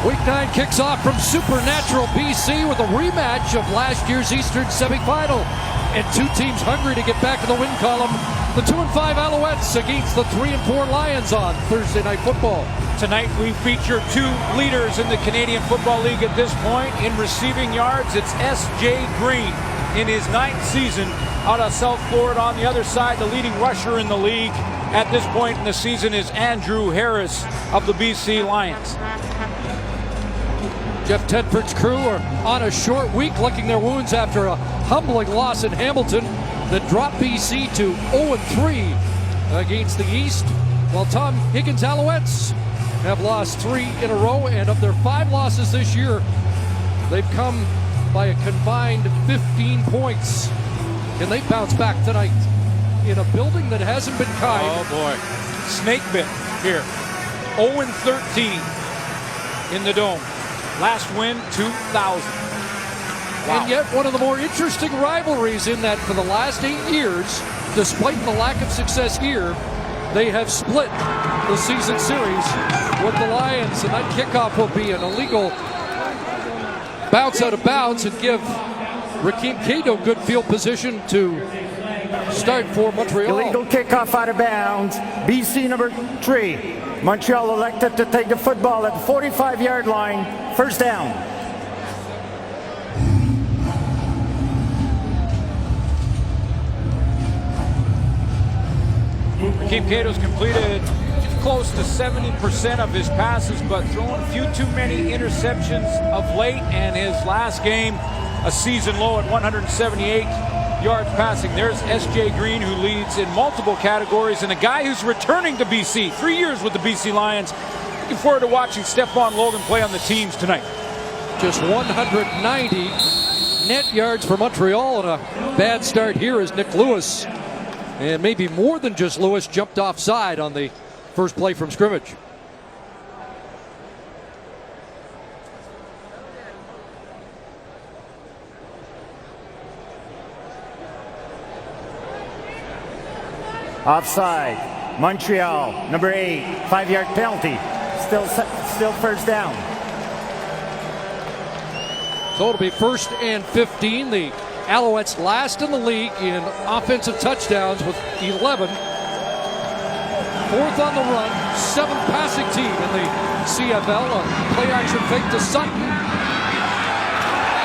Week 9 kicks off from Supernatural BC with a rematch of last year's Eastern semifinal. And two teams hungry to get back to the win column. The 2-5 Alouettes against the 3-4 Lions on Thursday Night Football. Tonight we feature two leaders in the Canadian Football League at this point. In receiving yards, it's S.J. Green in his 9th season out of South Florida. On the other side, the leading rusher in the league at this point in the season is Andrew Harris of the BC Lions. Jeff Tedford's crew are on a short week, licking their wounds after a humbling loss in Hamilton that dropped BC to 0-3 against the East, while Tom Higgins' Alouettes have lost 3 in a row, and of their 5 losses this year, they've come by a combined 15 points. Can they bounce back tonight in a building that hasn't been kind? Oh boy, snake bit here. 0-13 in the Dome. Last win, 2000. Wow. And yet one of the more interesting rivalries in that for the last 8 years, despite the lack of success here, they have split the season series with the Lions, and that kickoff will be an illegal bounce out of bounds and give Rakeem Cato good field position to start for Montreal. Illegal kickoff out of bounds. BC number 3. Montreal elected to take the football at the 45-yard line. First down. Rakeem Cato's completed close to 70% of his passes, but thrown a few too many interceptions of late, and his last game a season low at 178 yards passing. There's S.J. Green, who leads in multiple categories, and a guy who's returning to BC. 3 years with the BC Lions. Looking forward to watching Stephon Logan play on the teams tonight. Just 190 net yards for Montreal, and a bad start here as Nick Lewis, and maybe more than just Lewis, jumped offside on the first play from scrimmage. Offside. Montreal, number 8, 5-yard penalty. Still first down. So it'll be 1st and 15. The Alouettes last in the league in offensive touchdowns with 11. 4th on the run, 7th passing team in the CFL. A play action fake to Sutton.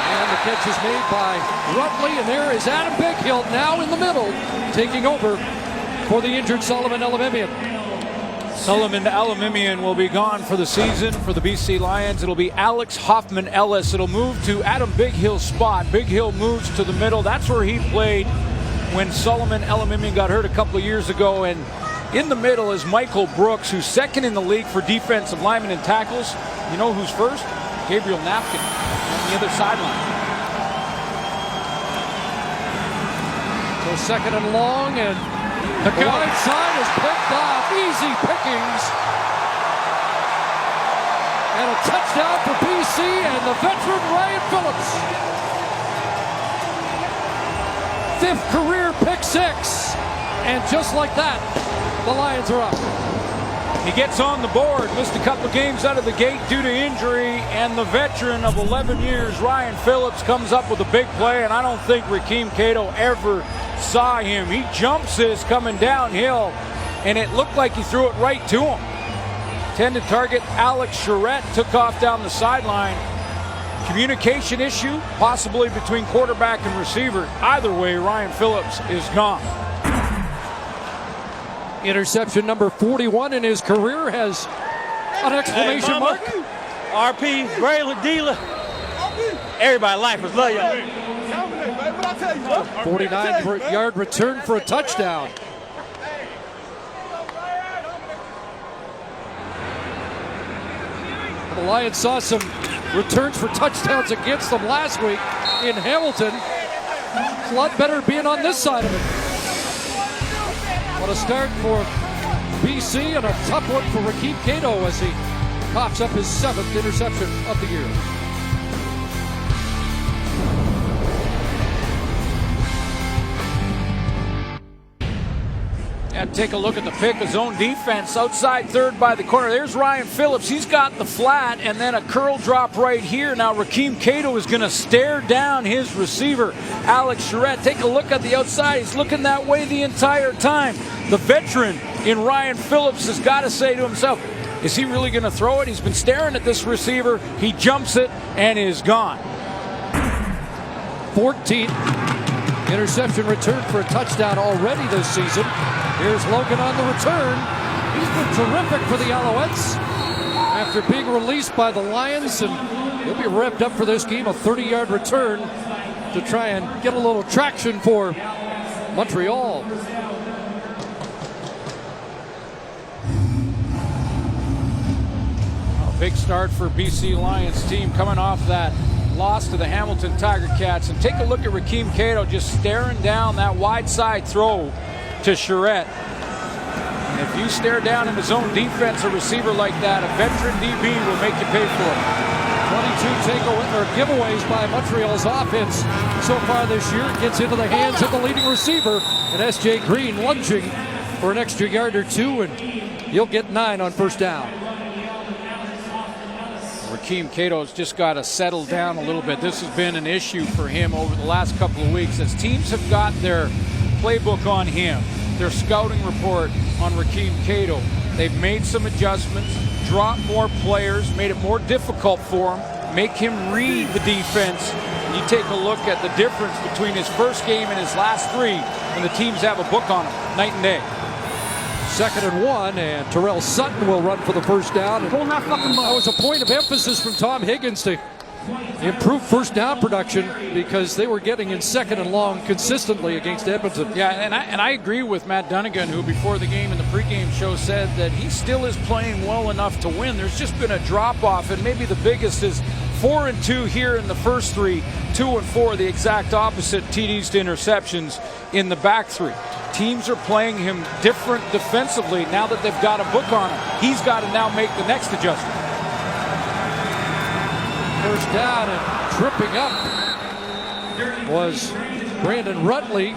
And the catch is made by Rutley, and there is Adam Bighill now in the middle, taking over for the injured Solomon Elimimian. Solomon Elimimian will be gone for the season for the BC Lions. It'll be Alex Hoffman-Ellis. It'll move to Adam Bighill's spot. Bighill moves to the middle. That's where he played when Solomon Elimimian got hurt a couple of years ago. And in the middle is Michael Brooks, who's 2nd in the league for defensive linemen and tackles. You know who's 1st? Gabriel Napkin on the other sideline. So 2nd and long, and the right side is picked off. Easy pickings. And a touchdown for BC and the veteran Ryan Phillips. 5th career pick 6. And just like that, the Lions are up. He gets on the board, missed a couple games out of the gate due to injury, and the veteran of 11 years, Ryan Phillips, comes up with a big play, and I don't think Rakeem Cato ever saw him. He jumps this coming downhill, and it looked like he threw it right to him. Intended target, Alex Charette, took off down the sideline. Communication issue, possibly between quarterback and receiver. Either way, Ryan Phillips is gone. Interception number 41 in his career has an exclamation mark. RP, Braylon, Dealer. Everybody life was love y'all. 49-yard return for a touchdown. The Lions saw some returns for touchdowns against them last week in Hamilton. It's a lot better being on this side of it. What a start for BC, and a tough one for Rakeem Cato as he coughs up his 7th interception of the year. And take a look at the pick of zone defense outside third by the corner. There's Ryan Phillips. He's got the flat and then a curl drop right here. Now Rakeem Cato is going to stare down his receiver, Alex Charette. Take a look at the outside. He's looking that way the entire time. The veteran in Ryan Phillips has got to say to himself, is he really going to throw it? He's been staring at this receiver. He jumps it and is gone. 14th interception return for a touchdown already this season. Here's Logan on the return. He's been terrific for the Alouettes after being released by the Lions, and he'll be revved up for this game. A 30-yard return to try and get a little traction for Montreal. A big start for BC Lions team coming off that loss to the Hamilton Tiger Cats. And take a look at Rakeem Cato just staring down that wide side throw to Charette. And if you stare down in the zone defense a receiver like that, a veteran DB will make you pay for it. 22 giveaways by Montreal's offense so far this year. It gets into the hands of the leading receiver, and S.J. Green lunging for an extra yard or two, and he'll get 9 on first down. Rakeem Cato's just got to settle down a little bit. This has been an issue for him over the last couple of weeks as teams have got their playbook on him, their scouting report on Rakeem Cato. They've made some adjustments, dropped more players, made it more difficult for him, make him read the defense. And you take a look at the difference between his first game and his last 3 when the teams have a book on him, night and day. 2nd and 1, and Terrell Sutton will run for the first down. And that was a point of emphasis from Tom Higgins to improve first down production because they were getting in 2nd and long consistently against Edmonton. Yeah, and I agree with Matt Dunnigan, who before the game in the pregame show said that he still is playing well enough to win. There's just been a drop-off, and maybe the biggest is 4 and 2 here in the first 3, 2 and 4, the exact opposite TDs to interceptions in the back 3. Teams are playing him different defensively now that they've got a book on him. He's got to now make the next adjustment. First down, and tripping up was Brandon Rutley,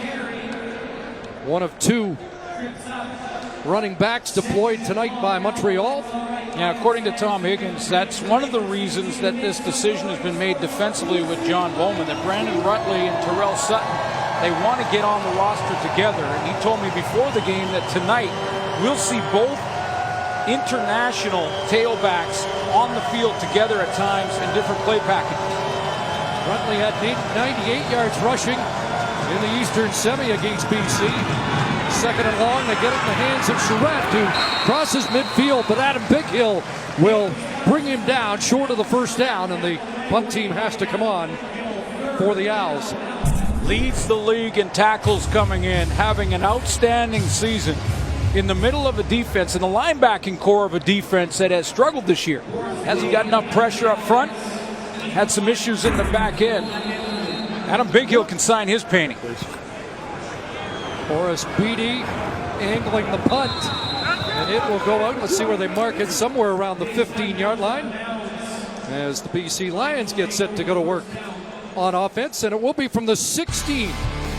one of 2 running backs deployed tonight by Montreal. Yeah, according to Tom Higgins, that's one of the reasons that this decision has been made defensively with John Bowman, that Brandon Rutley and Terrell Sutton, they want to get on the roster together. And he told me before the game that tonight we'll see both international tailbacks on the field together at times in different play packages. Rutley had 98 yards rushing in the Eastern Semi against BC. 2nd and long, they get it in the hands of Charette, who crosses midfield, but Adam Bighill will bring him down short of the first down, and the punt team has to come on for the Owls. Leads the league in tackles coming in, having an outstanding season in the middle of a defense, in the linebacking core of a defense that has struggled this year. Hasn't got enough pressure up front, had some issues in the back end. Adam Bighill can sign his painting. Horace Beatty angling the punt, and it will go out. Let's see where they mark it, somewhere around the 15-yard line as the BC Lions get set to go to work on offense, and it will be from the 16.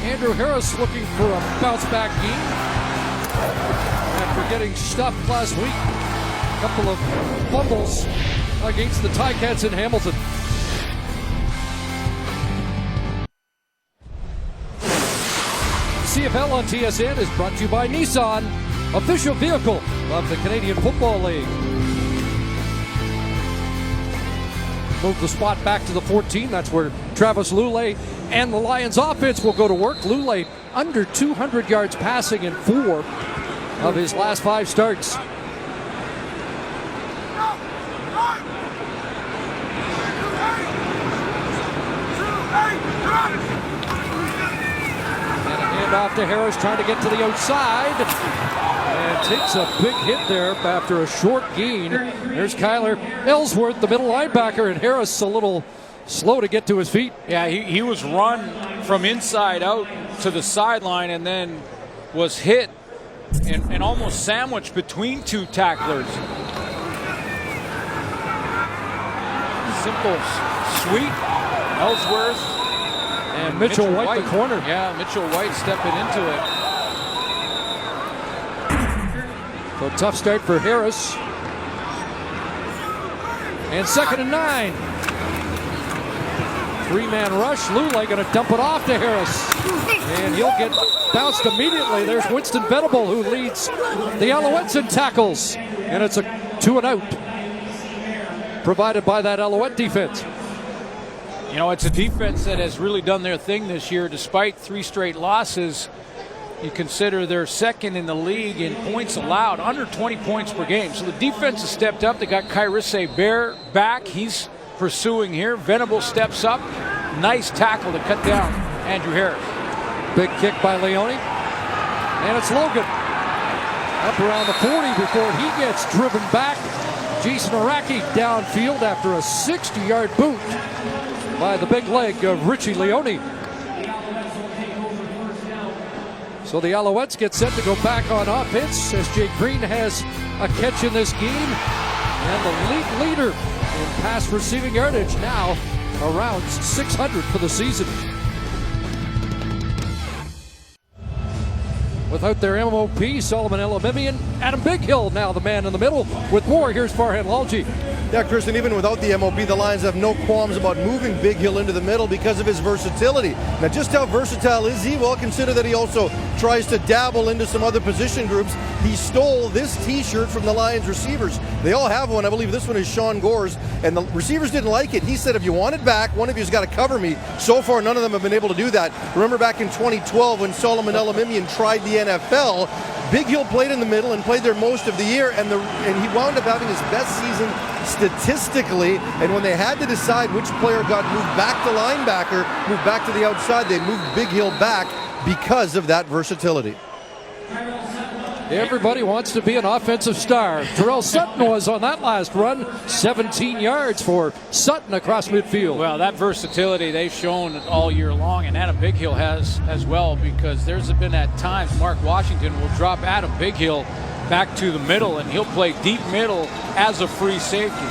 Andrew Harris looking for a bounce-back game after getting stuffed last week. A couple of fumbles against the Ticats in Hamilton. CFL on TSN is brought to you by Nissan, official vehicle of the Canadian Football League. Move the spot back to the 14. That's where Travis Lulay and the Lions offense will go to work. Lulay under 200 yards passing in 4 of his last 5 starts. Off to Harris, trying to get to the outside, and takes a big hit there after a short gain. There's Kyler Ellsworth, the middle linebacker, and Harris a little slow to get to his feet. Yeah, he was run from inside out to the sideline and then was hit and almost sandwiched between 2 tacklers. Simple sweep. Ellsworth. And Mitchell White, the corner. Yeah, Mitchell White stepping into it. So a tough start for Harris. And 2nd and 9. 3-man rush. Lulay going to dump it off to Harris. And he'll get bounced immediately. There's Winston Venable, who leads the Alouettes in tackles. And it's a 2-and-out provided by that Alouette defense. You know, it's a defense that has really done their thing this year. Despite 3 straight losses, you consider they're 2nd in the league in points allowed, under 20 points per game. So the defense has stepped up. They got Kyrisse Bear back. He's pursuing here. Venable steps up. Nice tackle to cut down Andrew Harris. Big kick by Leone. And it's Logan. Up around the 40 before he gets driven back. Jason Araki downfield after a 60-yard boot by the big leg of Richie Leone. So the Alouettes get set to go back on offense as Jay Green has a catch in this game. And the league leader in pass receiving yardage now around 600 for the season. Without their MOP, Solomon Elamimian, Adam Bighill now the man in the middle. With more, here's Farhan Lalji. Yeah, Chris, and even without the MOP, the Lions have no qualms about moving Bighill into the middle because of his versatility. Now, just how versatile is he? Well, consider that he also tries to dabble into some other position groups. He stole this T-shirt from the Lions receivers. They all have one. I believe this one is Sean Gore's, and the receivers didn't like it. He said, if you want it back, one of you's got to cover me. So far, none of them have been able to do that. Remember back in 2012 when Solomon Elamimian tried the NFL, Bighill played in the middle and played there most of the year, and he wound up having his best season statistically. And when they had to decide which player got moved back to linebacker, moved back to the outside, they moved Bighill back because of that versatility. Everybody wants to be an offensive star. Terrell Sutton was on that last run. 17 yards for Sutton across midfield. Well, that versatility they've shown all year long, and Adam Bighill has as well, because there's been at times Mark Washington will drop Adam Bighill back to the middle, and he'll play deep middle as a free safety.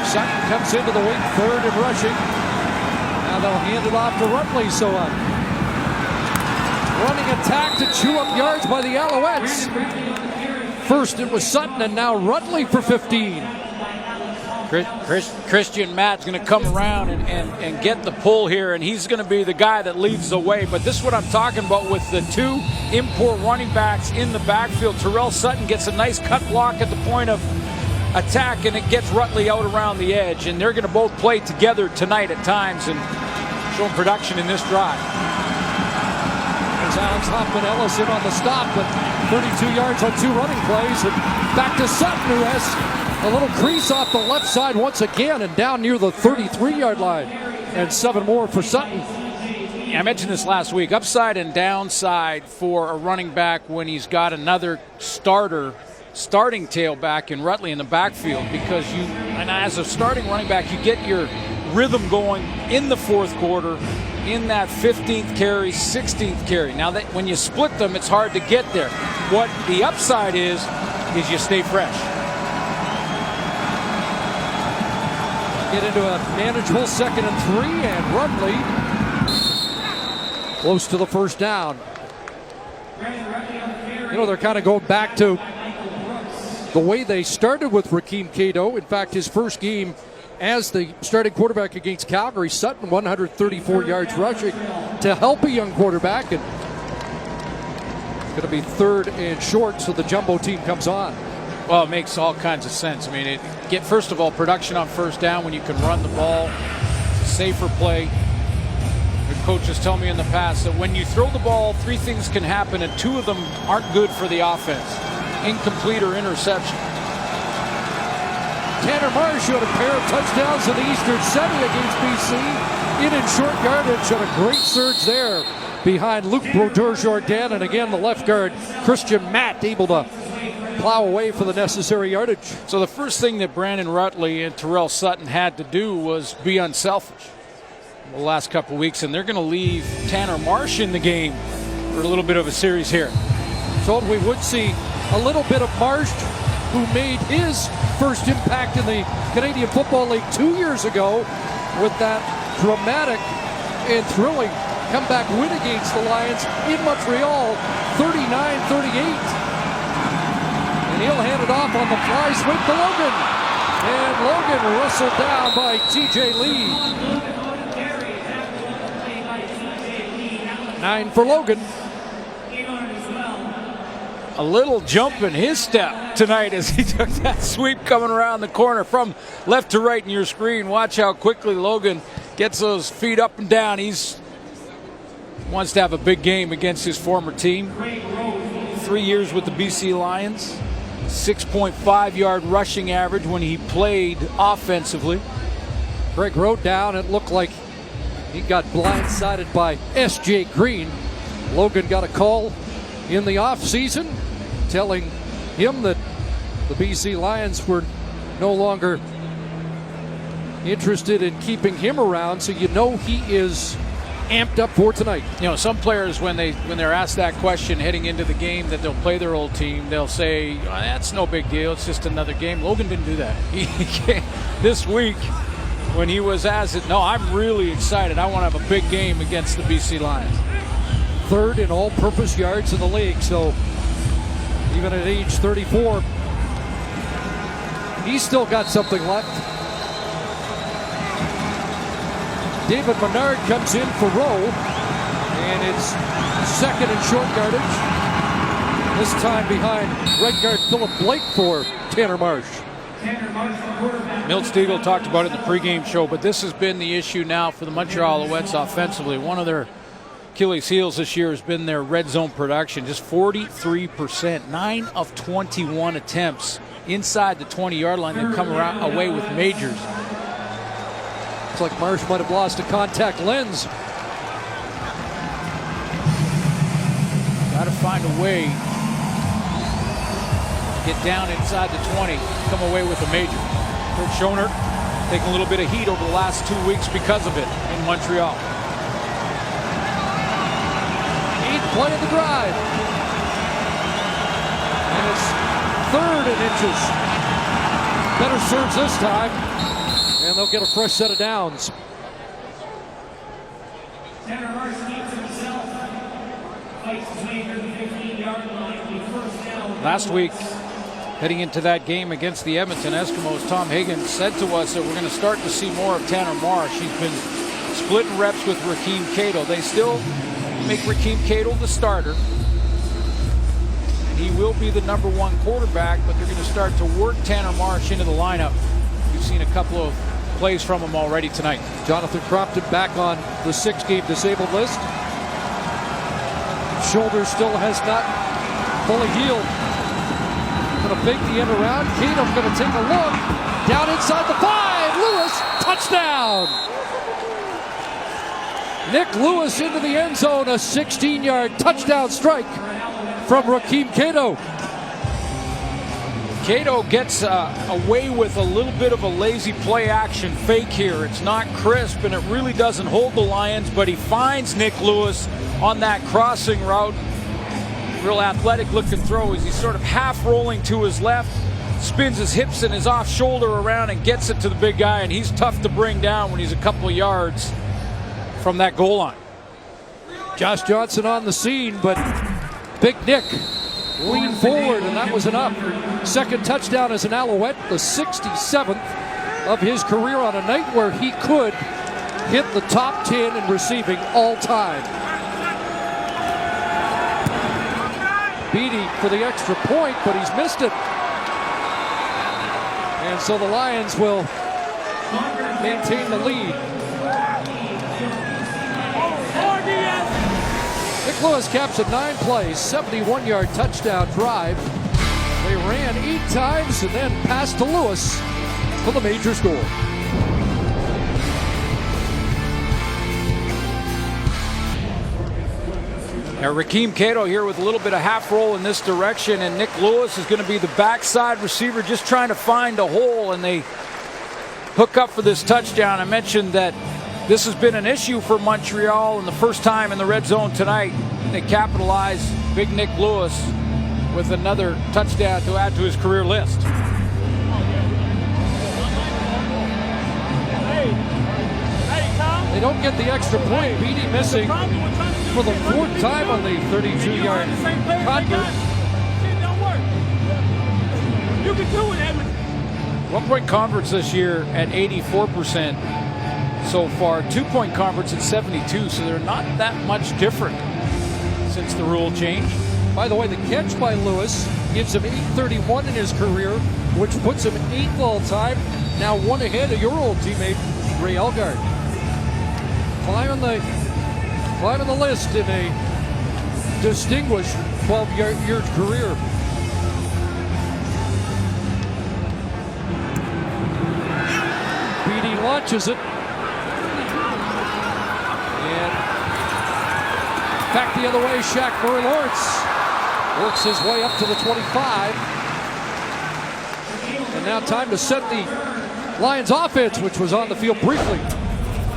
Sutton comes into the wing, 3rd and rushing. Now they'll hand it off to Rutley, so running attack to chew up yards by the Alouettes. First it was Sutton, and now Rutley for 15. Christian Matt's going to come around and get the pull here, and he's going to be the guy that leads the way. But this is what I'm talking about with the 2 import running backs in the backfield. Terrell Sutton gets a nice cut block at the point of attack, and it gets Rutley out around the edge. And they're going to both play together tonight at times and show production in this drive. There's Alex Hoffman-Ellis in on the stop, but 32 yards on 2 running plays. And back to Sutton, who has a little crease off the left side once again and down near the 33-yard line. And 7 more for Sutton. I mentioned this last week. Upside and downside for a running back when he's got another starting tailback in Rutley in the backfield, because and as a starting running back, you get your rhythm going in the 4th quarter, in that 15th carry, 16th carry. Now that when you split them, it's hard to get there. What the upside is you stay fresh. Get into a manageable 2nd and 3, and Rutley close to the 1st down. You know, they're kind of going back to the way they started with Rakeem Cato. In fact, his first game as the starting quarterback against Calgary, Sutton 134 yards rushing to help a young quarterback, and it's going to be 3rd and short, so the jumbo team comes on. Well, it makes all kinds of sense. I mean, first of all, production on 1st down when you can run the ball. It's a safer play. The coaches tell me in the past that when you throw the ball, 3 things can happen, and 2 of them aren't good for the offense: incomplete or interception. Tanner Marsh had a pair of touchdowns in the Eastern Semi against BC. In short yardage, and a great surge there behind Luc Brodeur-Jourdain. And again, the left guard, Christian Matt, able to plow away for the necessary yardage. So the first thing that Brandon Rutley and Terrell Sutton had to do was be unselfish the last couple of weeks, and they're going to leave Tanner Marsh in the game for a little bit of a series here. So we would see a little bit of Marsh, who made his first impact in the Canadian Football League 2 years ago with that dramatic and thrilling comeback win against the Lions in Montreal, 39-38. And he'll hand it off on the fly sweep to Logan. And Logan whistled down by TJ Lee. 9 for Logan. A little jump in his step tonight as he took that sweep coming around the corner from left to right in your screen. Watch how quickly Logan gets those feet up and down. He's wants to have a big game against his former team. 3 years with the BC Lions. 6.5-yard rushing average when he played offensively. Greg wrote down, it looked like he got blindsided by S.J. Green. Logan got a call in the offseason telling him that the BC Lions were no longer interested in keeping him around, so you know he is amped up for tonight. You know, some players, when they're asked that question heading into the game that they'll play their old team, they'll say, oh, that's no big deal, it's just another game. Logan didn't do that. This week, when he was asked it, no, I'm really excited. I want to have a big game against the BC Lions. 3rd in all-purpose yards in the league, so even at age 34, he's still got something left. David Menard comes in for Rowe, and it's 2nd and short yardage. This time behind right guard Philip Blake for Tanner Marsh. Milt Stegall talked about it in the pregame show, but this has been the issue now for the Montreal Alouettes offensively. One of their Achilles' heels this year has been their red zone production, just 43%, 9 of 21 attempts inside the 20-yard line that come away with majors. Looks like Marsh might have lost a contact lens. Got to find a way to get down inside the 20, come away with a major. Kurt Schoner taking a little bit of heat over the last 2 weeks because of it in Montreal. Play of the drive. And it's 3rd and inches. Better serves this time. And they'll get a fresh set of downs. Last week, heading into that game against the Edmonton Eskimos, Tom Higgins said to us that we're going to start to see more of Tanner Marsh. He's been splitting reps with Rakeem Cato. They still make Rakeem Cato the starter. And he will be the #1 quarterback, but they're going to start to work Tanner Marsh into the lineup. We've seen a couple of plays from him already tonight. Jonathan Crompton back on the 6-game disabled list. Shoulder still has not fully healed. Going to fake the end around. Cato going to take a look. Down inside the 5. Lewis, touchdown. Nick Lewis into the end zone, a 16-yard touchdown strike from Rakeem Cato. Cato gets away with a little bit of a lazy play action fake here. It's not crisp and it really doesn't hold the Lions, but he finds Nick Lewis on that crossing route. Real athletic looking throw as he's sort of half rolling to his left, spins his hips and his off shoulder around and gets it to the big guy, and he's tough to bring down when he's a couple of yards from that goal line. Josh Johnson on the scene, but Big Nick leaned forward, and that was enough. 2nd touchdown as an Alouette, the 67th of his career on a night where he could hit the top 10 in receiving all time. Beatty for the extra point, but he's missed it. And so the Lions will maintain the lead. Nick Lewis caps a 9-play, 71-yard touchdown drive. They ran 8 times and then passed to Lewis for the major score. Now Rakeem Cato here with a little bit of half roll in this direction, and Nick Lewis is going to be the backside receiver just trying to find a hole, and they hook up for this touchdown. I mentioned that this has been an issue for Montreal, and the first time in the red zone tonight, they capitalize. Big Nick Lewis with another touchdown to add to his career list. They don't get the extra point. Beatty missing for the 4th time on the 32-yard convert. You can do it, Edmund. 1-point converts this year at 84% so far. 2-point converts at 72, so they're not that much different since the rule change. By the way, the catch by Lewis gives him 831 in his career, which puts him 8th all time. Now one ahead of your old teammate, Ray Elgard. Climbing the list in a distinguished 12-year career. Beatty launches it. And back the other way, Shaq Murray-Lawrence works his way up to the 25. And now time to set the Lions offense, which was on the field briefly.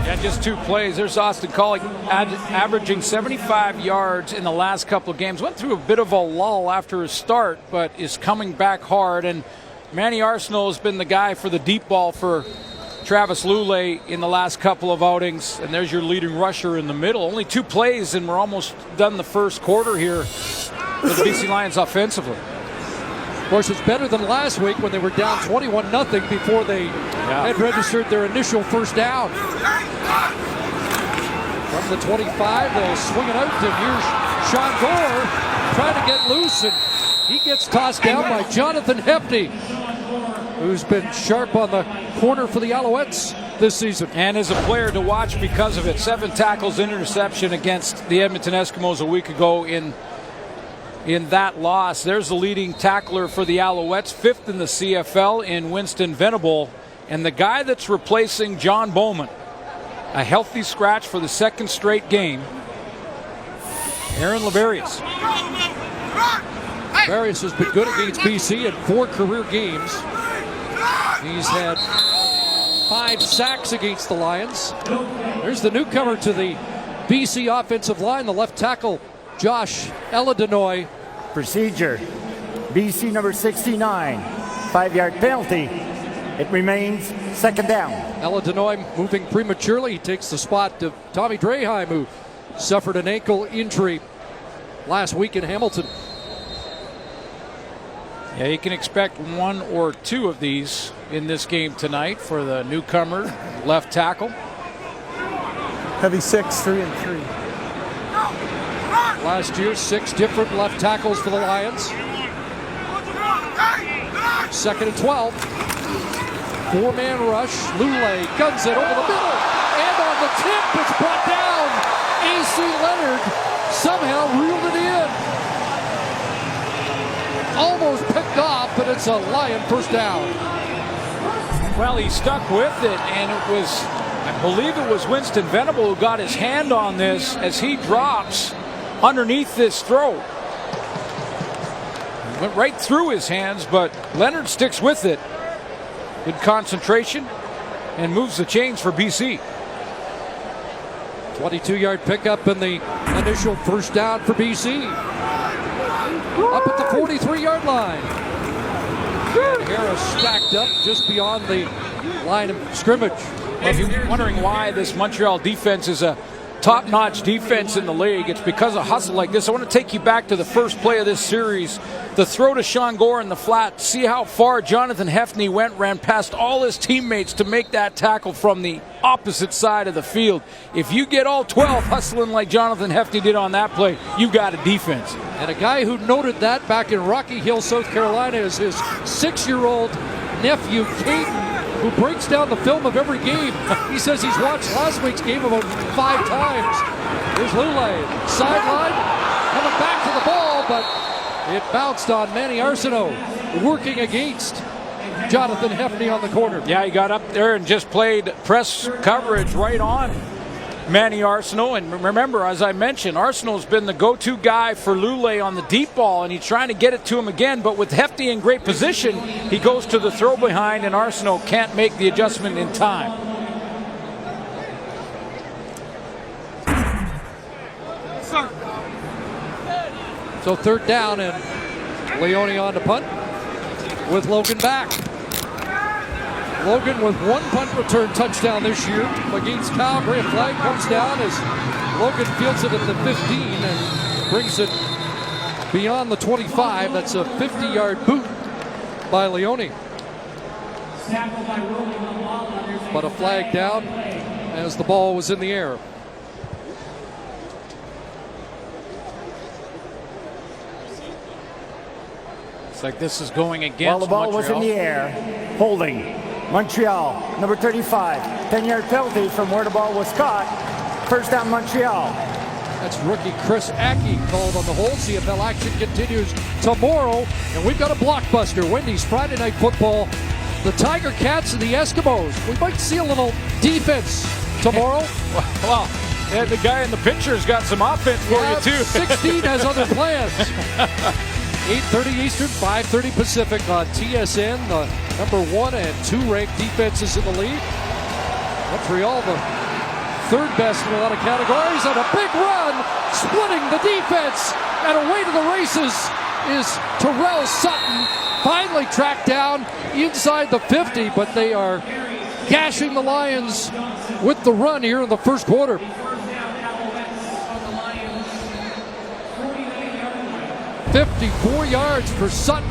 Yeah, just 2 plays. There's Austin Collie averaging 75 yards in the last couple of games. Went through a bit of a lull after his start, but is coming back hard. And Manny Arsenault has been the guy for the deep ball for Travis Lulay in the last couple of outings. And there's your leading rusher in the middle. Only 2 plays, and we're almost done the first quarter here for the BC Lions offensively. Of course, it's better than last week when they were down 21-0 before they had registered their initial first down. From the 25, they'll swing it out, and here's Sean Gore trying to get loose, and he gets tossed down by Jonathan Hefty, who's been sharp on the corner for the Alouettes this season. And is a player to watch because of it. 7 tackles, interception against the Edmonton Eskimos a week ago in that loss. There's the leading tackler for the Alouettes, 5th in the CFL in Winston Venable. And the guy that's replacing John Bowman, a healthy scratch for the 2nd straight game, Aaron Laverius. Laverius has been good against BC in 4 career games. He's had 5 sacks against the Lions. There's the newcomer to the BC offensive line, the left tackle, Josh Eladinoy. Procedure. BC number 69. 5-yard penalty. It remains 2nd down. Eladinoy moving prematurely. He takes the spot of Tommy Draheim, who suffered an ankle injury last week in Hamilton. Yeah, you can expect 1 or 2 of these in this game tonight for the newcomer left tackle. Heavy 6, 3 and 3. Last year, 6 different left tackles for the Lions. 2nd and 12. 4-man rush. Lulay guns it over the middle. And on the tip, it's brought down. A.C. Leonard somehow reeled it in. Almost picked off, but it's a Lion first down. Well, he stuck with it, and it was, I believe it was Winston Venable who got his hand on this as he drops underneath this throw. Went right through his hands, but Leonard sticks with it. Good concentration and moves the chains for BC. 22-yard pickup in the initial first down for BC. Up at the 43-yard line. And Harris stacked up just beyond the line of scrimmage. If you're wondering why this Montreal defense is a top-notch defense in the league, it's because of hustle like this. I want to take you back to the first play of this series. The throw to Sean Gore in the flat. See how far Jonathan Hefty ran past all his teammates to make that tackle from the opposite side of the field. If you get all 12 hustling like Jonathan Hefty did on that play, you've got a defense. And a guy who noted that back in Rocky Hill, South Carolina, is his 6-year-old nephew, Caden, who breaks down the film of every game. He says he's watched last week's game about 5 times. Here's Lulay, sideline, coming back to the ball, but it bounced on Manny Arsenault, working against Jonathan Hefty on the corner. Yeah, he got up there and just played press coverage right on Manny Arsenault. And remember, as I mentioned, Arsenault's been the go-to guy for Lulay on the deep ball, and he's trying to get it to him again. But with Hefty in great position, he goes to the throw behind, and Arsenault can't make the adjustment in time. So 3rd down, and Leone on to punt with Logan back. Logan with 1 punt return touchdown this year against Calgary. A flag comes down as Logan fields it at the 15 and brings it beyond the 25. That's a 50-yard boot by Leone. But a flag down as the ball was in the air. It's like this is going against While the ball Montreal. was in the air, holding. Montreal, number 35. 10-yard penalty from where the ball was caught. First down, Montreal. That's rookie Chris Aki called on the hold. CFL action continues tomorrow, and we've got a blockbuster. Wendy's Friday Night Football. The Tiger Cats and the Eskimos. We might see a little defense tomorrow. Well, and the guy in the picture's got some offense for you too. 16 has other plans. 8:30 Eastern, 5:30 Pacific on TSN. The number 1 and 2 ranked defenses in the league. Montreal, the third best in a lot of categories, and a big run, splitting the defense, and away to the races is Terrell Sutton, finally tracked down inside the 50, but they are gashing the Lions with the run here in the first quarter. 54 yards for Sutton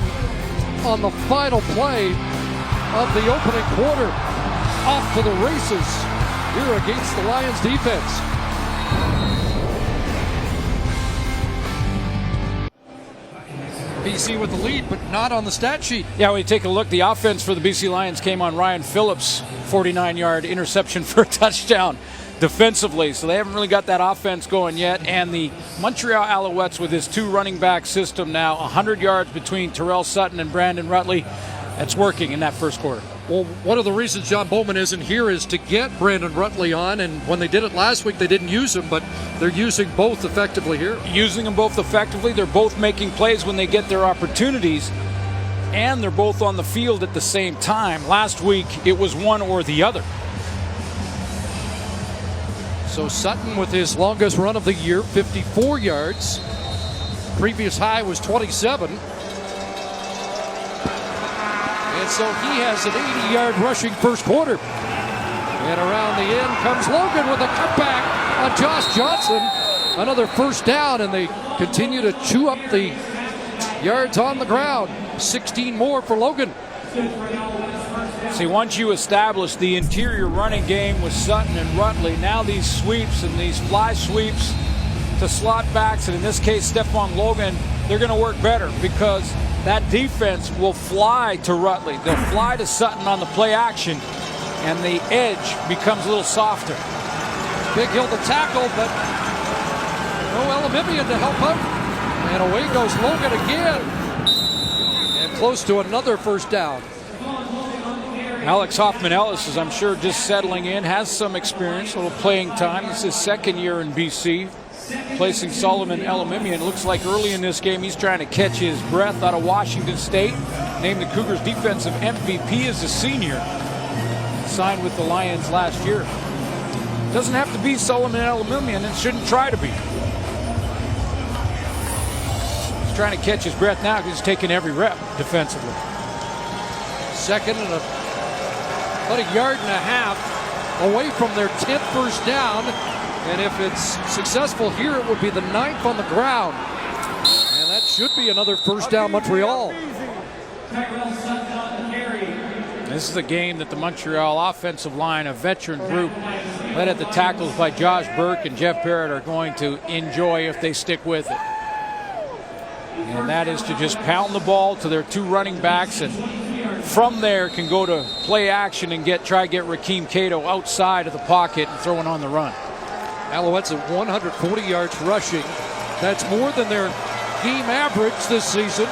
on the final play of the opening quarter. Off to the races here against the Lions defense. BC with the lead, but not on the stat sheet. Yeah, when you take a look, the offense for the BC Lions came on Ryan Phillips, 49-yard interception for a touchdown defensively. So they haven't really got that offense going yet. And the Montreal Alouettes with his 2 running back system now, 100 yards between Terrell Sutton and Brandon Rutley. That's working in that first quarter. Well, one of the reasons John Bowman isn't here is to get Brandon Rutley on, and when they did it last week, they didn't use him, but they're using both effectively here. Using them both effectively. They're both making plays when they get their opportunities, and they're both on the field at the same time. Last week, it was one or the other. So Sutton with his longest run of the year, 54 yards. Previous high was 27. And so he has an 80-yard rushing first quarter. And around the end comes Logan with a cutback on Josh Johnson. Another first down, and they continue to chew up the yards on the ground. 16 more for Logan. See, once you establish the interior running game with Sutton and Rutley, now these sweeps and these fly sweeps to slot backs, and in this case, Stephon Logan, they're going to work better because that defense will fly to Rutley. They'll fly to Sutton on the play action, and the edge becomes a little softer. Big Hill to tackle, but no Alouettes to help out. And away goes Logan again. And close to another first down. Alex Hoffman-Ellis is, I'm sure, just settling in, has some experience, a little playing time. This is his second year in BC, placing Solomon Elimimian. It looks like early in this game he's trying to catch his breath out of Washington State. Named the Cougars defensive MVP as a senior. Signed with the Lions last year. Doesn't have to be Solomon Elimimian, and shouldn't try to be. He's trying to catch his breath now because he's taking every rep defensively. Second and about a yard and a half away from their 10th first down. And if it's successful here, it would be the 9th on the ground. And that should be another first down, Montreal. This is a game that the Montreal offensive line, a veteran group, led at the tackles by Josh Burke and Jeff Barrett, are going to enjoy if they stick with it. And that is to just pound the ball to their 2 running backs, and from there can go to play action and try to get Rakeem Cato outside of the pocket and throwing on the run. Alouettes at 140 yards rushing. That's more than their game average this season,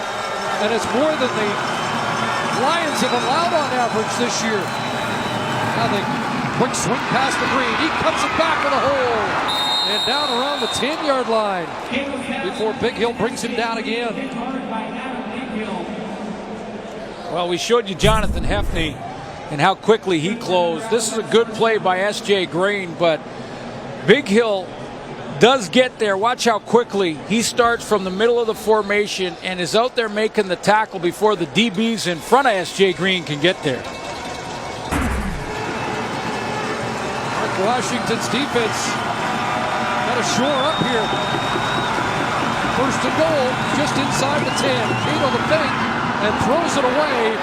and it's more than the Lions have allowed on average this year. Now the quick swing past the green. He cuts it back with a hole. And down around the 10-yard line before Big Hill brings him down again. Well, we showed you Jonathan Hefney and how quickly he closed. This is a good play by S.J. Green, but Big Hill does get there. Watch how quickly he starts from the middle of the formation and is out there making the tackle before the DBs in front of S.J. Green can get there. Mark Washington's defense got to shore up here. First and goal, just inside the 10. Cato the fake. and throws it away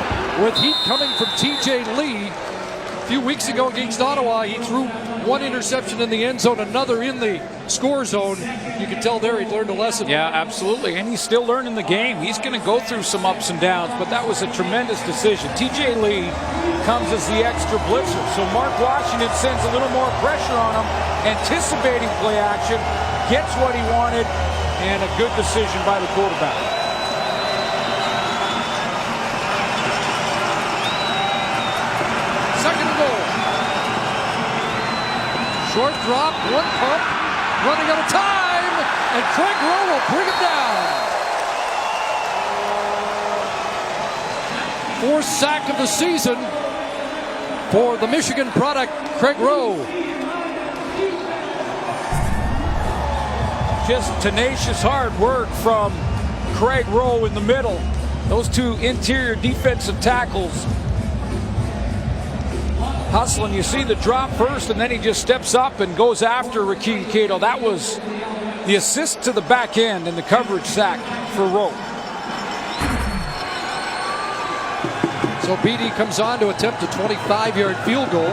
with heat coming from TJ Lee. A few weeks ago against Ottawa, he threw one interception in the end zone, another in the score zone. You can tell there he learned a lesson. Yeah, absolutely, and he's still learning the game. He's going to go through some ups and downs, but that was a tremendous decision. TJ Lee comes as the extra blitzer, so Mark Washington sends a little more pressure on him, anticipating play action, gets what he wanted, and a good decision by the quarterback. Second and goal. Short drop, one pump, running out of time, and Craig Rowe will bring it down. Fourth sack of the season for the Michigan product, Craig Rowe. Just tenacious hard work from Craig Rowe in the middle. Those two interior defensive tackles hustling. You see the drop first, and then he just steps up and goes after Rakeem Cato. That was the assist to the back end and the coverage sack for Rowe. So Beatty comes on to attempt a 25-yard field goal.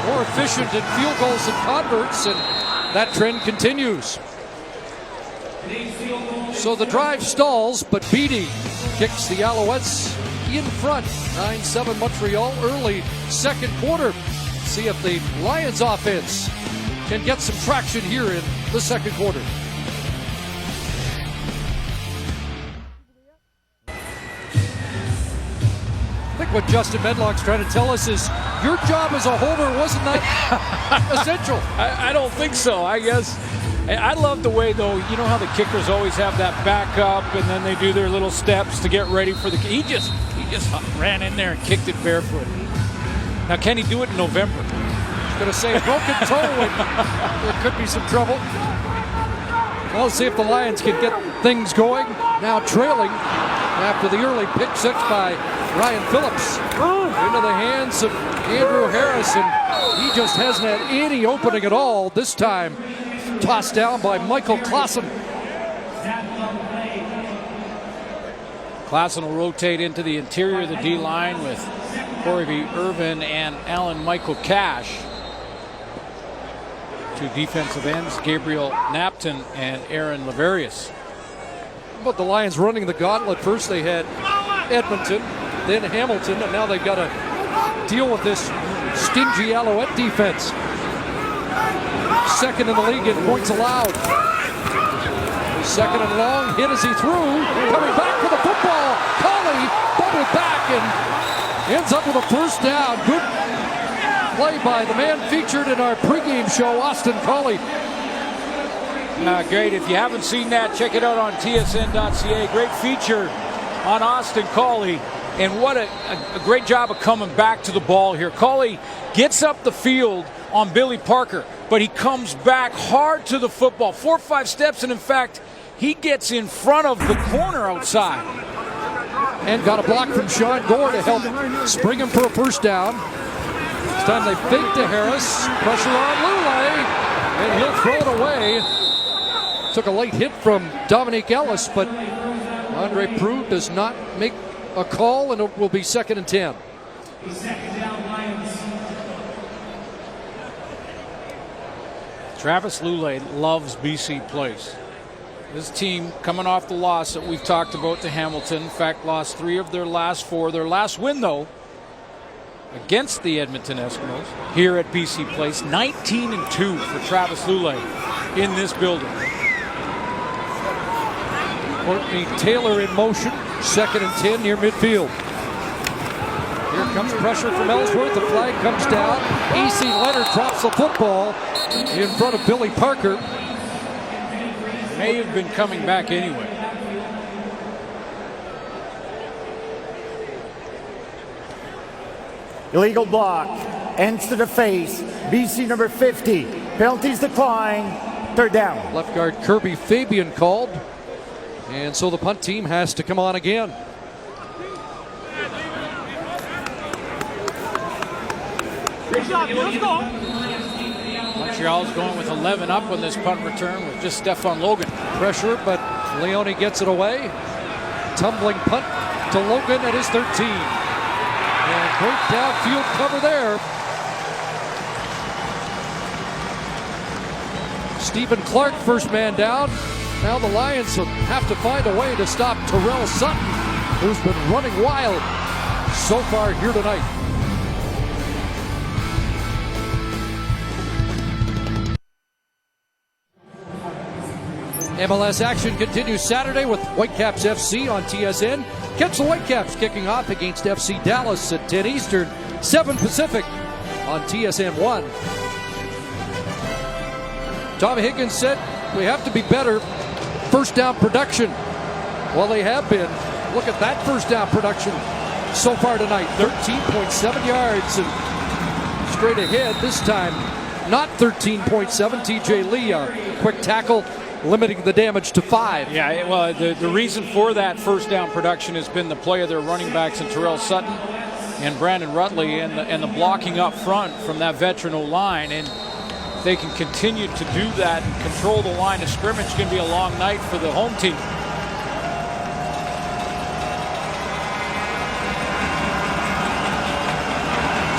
More efficient in field goals than converts, and that trend continues. So the drive stalls, but Beatty kicks the Alouettes in front. 9-7 Montreal, early second quarter. See if the Lions offense can get some traction here in the second quarter. I think what Justin Medlock's trying to tell us is your job as a holder wasn't that essential. I don't think so. I guess I love the way, though, you know how the kickers always have that backup and then they do their little steps to get ready for the he just ran in there and kicked it barefoot. Now, can he do it in November? I was going to say a broken toe and there could be some trouble. Well, let's see if the Lions can get things going. Now trailing after the early pick six by Ryan Phillips into the hands of Andrew Harris, and he just hasn't had any opening at all this time. Tossed down by Michael Klassen. Klassen will rotate into the interior of the D-line with Corey Irvin and Alan Michael Cash. Two defensive ends, Gabriel Napton and Aaron Laverius. But the Lions running the gauntlet. First they had Edmonton, then Hamilton, and now they've got to deal with this stingy Alouette defense. Second in the league in points allowed. Second and long, hit as he threw. Coming back for the football. Colley bubbled back and ends up with a first down. Good play by the man featured in our pregame show, Austin Colley. Great. If you haven't seen that, check it out on tsn.ca. Great feature on Austin Colley. And what a great job of coming back to the ball here. Colley gets up the field on Billy Parker, but he comes back hard to the football. 4 or 5 steps, and in fact, he gets in front of the corner outside. And got a block from Sean Gore to help spring him for a first down. This time they fake to Harris. Pressure on Lulay, and he'll throw it away. Took a late hit from Dominique Ellis, but Andre Proulx does not make a call, and it will be 2nd and 10. Travis Lulay loves BC Place. This team coming off the loss that we've talked about to Hamilton. In fact, lost 3 of their last 4. Their last win, though, against the Edmonton Eskimos here at BC Place. 19-2 for Travis Lulay in this building. Courtney Taylor in motion. 2nd and 10 near midfield. Here comes pressure from Ellsworth. The flag comes down. E.C. Leonard drops the football in front of Billy Parker. May have been coming back anyway. Illegal block. Ends to the face. BC number 50. Penalties decline. 3rd down. Left guard Kirby Fabian called. And so the punt team has to come on again. Montreal's going with 11 up on this punt return with just Stefan Logan. Pressure, but Leone gets it away. tumbling punt to Logan at his 13. And great downfield cover there. Stephen Clark, first man down. Now the Lions have to find a way to stop Terrell Sutton, who's been running wild so far here tonight. MLS action continues Saturday with Whitecaps FC on TSN. Catch the Whitecaps kicking off against FC Dallas at 10 Eastern, 7 Pacific on TSN 1. Tom Higgins said we have to be better first down production. Well, they have been. Look at that first down production so far tonight. 13.7 yards and straight ahead this time. Not 13.7. TJ Lee, a quick tackle, limiting the damage to 5. Yeah, well, the reason for that first down production has been the play of their running backs in Terrell Sutton and Brandon Rutley and the blocking up front from that veteran O-line. And if they can continue to do that and control the line of scrimmage, it's going to be a long night for the home team.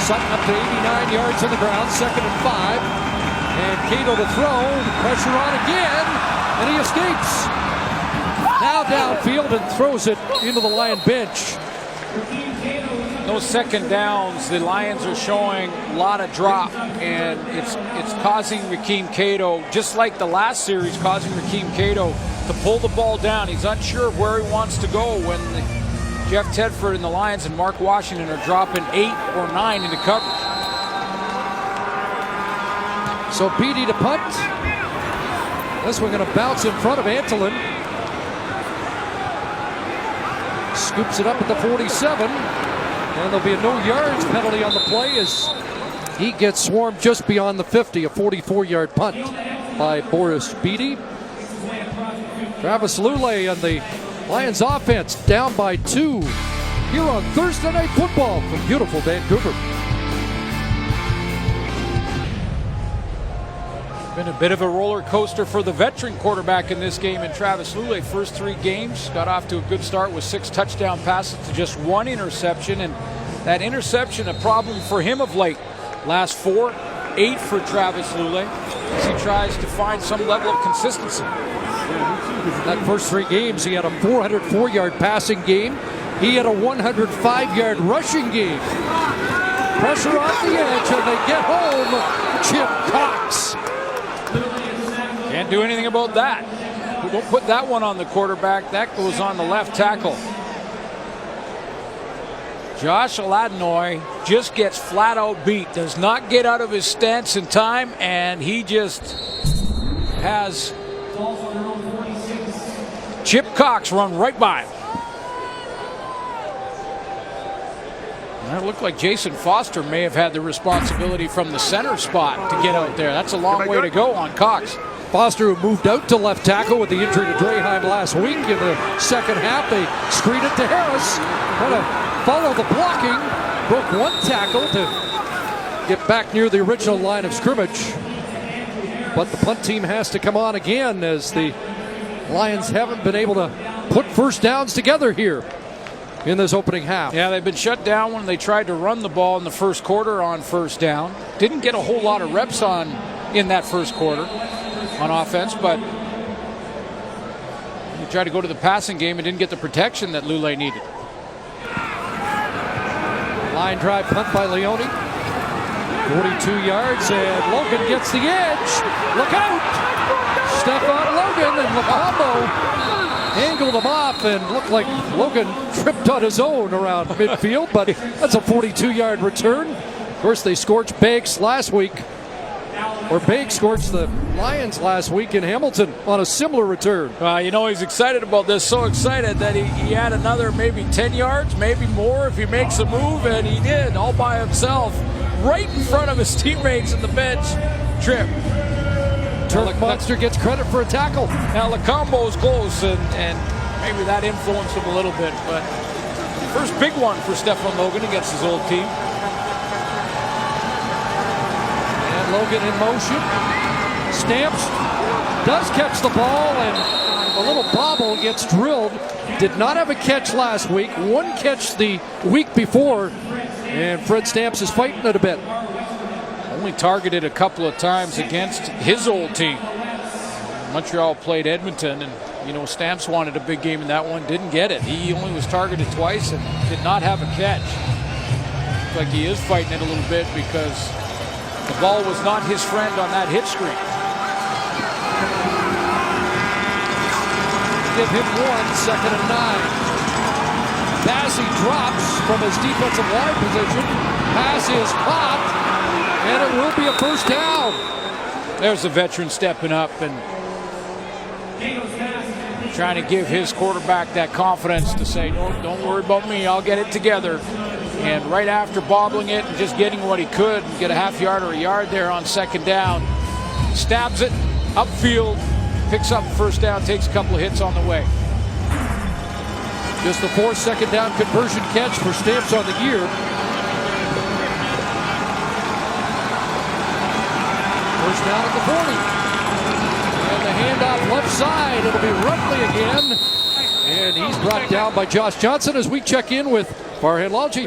Sutton up to 89 yards on the ground, 2nd and 5. And Cato to throw, pressure on again, and he escapes. Now downfield and throws it into the Lion bench. Those second downs, the Lions are showing a lot of drop, and it's causing Rakeem Cato, just like the last series, causing Rakeem Cato to pull the ball down. He's unsure of where he wants to go when Jeff Tedford and the Lions and Mark Washington are dropping 8 or 9 into coverage. So Beatty to punt. This one going to bounce in front of Antolin. Scoops it up at the 47. And there'll be a no yards penalty on the play as he gets swarmed just beyond the 50. A 44-yard punt by Boris Beatty. Travis Lulay on the Lions offense down by 2 here on Thursday Night Football from beautiful Vancouver. Been a bit of a roller coaster for the veteran quarterback in this game in Travis Lulay. First 3 games, got off to a good start with 6 touchdown passes to just 1 interception. And that interception, a problem for him of late. Last 4, 8 for Travis Lulay as he tries to find some level of consistency. That first 3 games, he had a 404-yard passing game. He had a 105-yard rushing game. Pressure on the edge, and they get home. Chip Cox. Can't do anything about that. We don't put that one on the quarterback. That goes on the left tackle. Josh Aladnoy just gets flat out beat. Does not get out of his stance in time, and he just has Chip Cox run right by him. It looked like Jason Foster may have had the responsibility from the center spot to get out there. That's a long way to go on Cox. Foster, who moved out to left tackle with the injury to Draheim last week. In the second half, they screen it to Harris. Trying to follow the blocking. Broke 1 tackle to get back near the original line of scrimmage. But the punt team has to come on again as the Lions haven't been able to put first downs together here in this opening half. Yeah, they've been shut down when they tried to run the ball in the first quarter on first down. Didn't get a whole lot of reps in that first quarter on offense, but he tried to go to the passing game and didn't get the protection that Lulay needed. Line drive punt by Leone. 42 yards, and Logan gets the edge. Look out! Stefan Logan, and Lacombo angled him off and looked like Logan tripped on his own around midfield, but that's a 42-yard return. Of course, they scorched Banks last week. Or Banks scorched the Lions last week in Hamilton on a similar return. You know, he's excited about this, so excited that he had another maybe 10 yards, maybe more if he makes a move, and he did all by himself, right in front of his teammates in the bench. Trip. Turk Monster gets credit for a tackle. Now, Lacombo's close, and maybe that influenced him a little bit, but first big one for Stefan Logan against his old team. Logan in motion, stamps, does catch the ball, and A little bobble gets drilled. Did not have a catch last week. One catch the week before. And Fred Stamps is fighting it a bit. Only targeted a couple of times against his old team. Montreal played Edmonton, and you know, Stamps wanted a big game in that one, didn't get it. He only was targeted twice and did not have a catch. Looks like he is fighting it a little bit because the ball was not his friend on that hit screen. Give him 1, 2nd and 9. Bassey drops from his defensive line position. Pass is caught, and it will be a first down. There's the veteran stepping up and trying to give his quarterback that confidence to say, no, don't worry about me, I'll get it together. And right after bobbling it and just getting what he could and get a half yard or a yard there on 2nd down, stabs it upfield, picks up first down, takes a couple of hits on the way. Just the 4th 2nd down conversion catch for Stamps on the year. First down at the 40. And the handoff left side. It'll be Rutley again. And he's brought down by Josh Johnson as we check in with Farhan Lalji.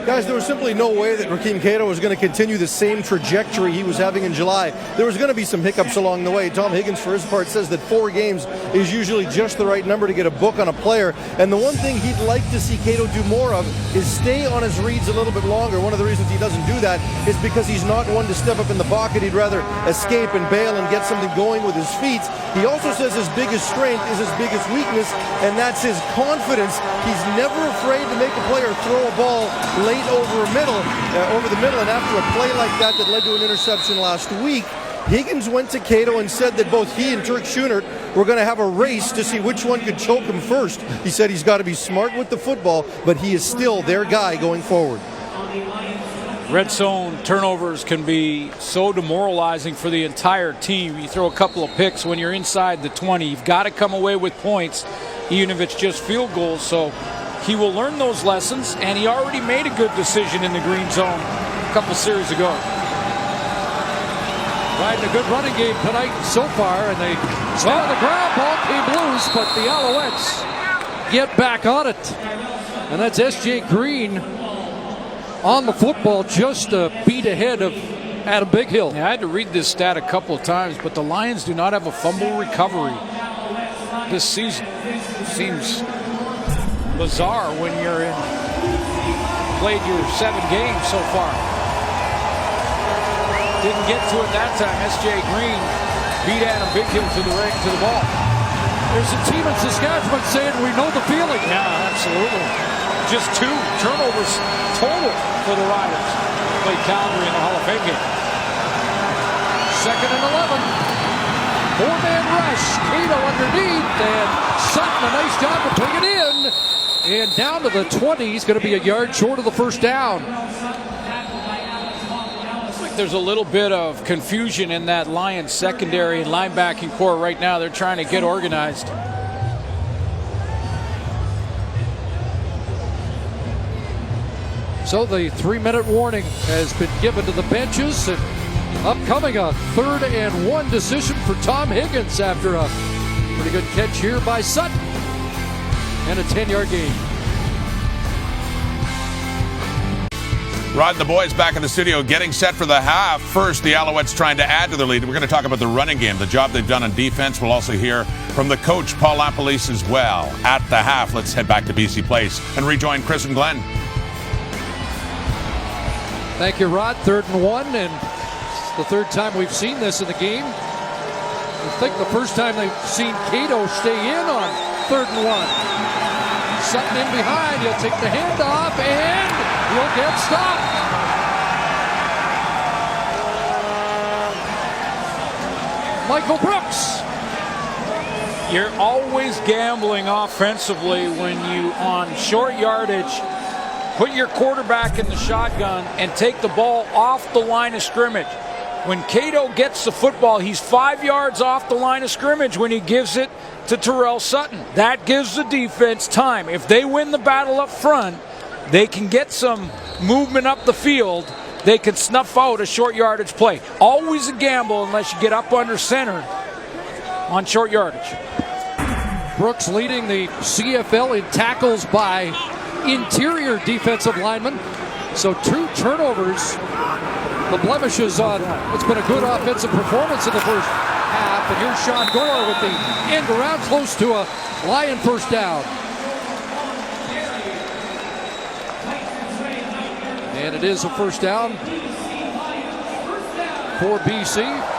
Guys, there was simply no way that Rakeem Cato was going to continue the same trajectory he was having in July. There was going to be some hiccups along the way. Tom Higgins, for his part, says that 4 games is usually just the right number to get a book on a player. And the one thing he'd like to see Cato do more of is stay on his reads a little bit longer. One of the reasons he doesn't do that is because he's not one to step up in the pocket. He'd rather escape and bail and get something going with his feet. He also says his biggest strength is his biggest weakness, and that's his confidence. He's never afraid to make a player throw a ball late over the middle, and after a play like that led to an interception last week, Higgins went to Cato and said that both he and Turk Schoonert were going to have a race to see which one could choke him first. He said he's got to be smart with the football, but he is still their guy going forward. Red zone turnovers can be so demoralizing for the entire team. You throw a couple of picks when you're inside the 20. You've got to come away with points, even if it's just field goals. So he will learn those lessons, and he already made a good decision in the green zone a couple series ago. Riding a good running game tonight so far, and they saw the ground ball came loose, but the Alouettes get back on it. And that's S.J. Green on the football, just a beat ahead of Adam Bighill. Yeah, I had to read this stat a couple of times, but the Lions do not have a fumble recovery this season. Seems bizarre when you're played your 7 games so far. Didn't get to it that time. S.J. Green beat Adam Bighill to the ball. There's a team in Saskatchewan saying we know the feeling. Yeah, absolutely. Just 2 turnovers total for the Riders. Played Calgary in the Hall of Fame game. 2nd and 11. 4-man rush. Cato underneath, and Sutton a nice job to bring it in. And down to the 20. He's going to be a yard short of the first down. Looks like there's a little bit of confusion in that Lions secondary and linebacking core right now. They're trying to get organized. So the 3-minute warning has been given to the benches, and upcoming a 3rd and 1 decision for Tom Higgins after a pretty good catch here by Sutton and a 10-yard gain. Rod and the boys back in the studio getting set for the half. First, the Alouettes trying to add to their lead. We're going to talk about the running game, the job they've done on defense. We'll also hear from the coach, Paul Lapolice, as well. At the half, let's head back to BC Place and rejoin Chris and Glenn. Thank you, Rod. 3rd and 1, and it's the 3rd time we've seen this in the game. I think the first time they've seen Cato stay in on 3rd and 1. Sutton in behind. He'll take the handoff, and he'll get stopped. Michael Brooks. You're always gambling offensively when you, on short yardage, put your quarterback in the shotgun and take the ball off the line of scrimmage. When Cato gets the football, he's 5 yards off the line of scrimmage when he gives it to Terrell Sutton. That gives the defense time. If they win the battle up front, they can get some movement up the field. They can snuff out a short yardage play. Always a gamble unless you get up under center on short yardage. Brooks leading the CFL in tackles by interior defensive linemen. So 2 turnovers. The blemishes on what's been a good offensive performance in the first half. And here's Sean Gore with the end around, close to a Lion first down. And it is a first down for BC.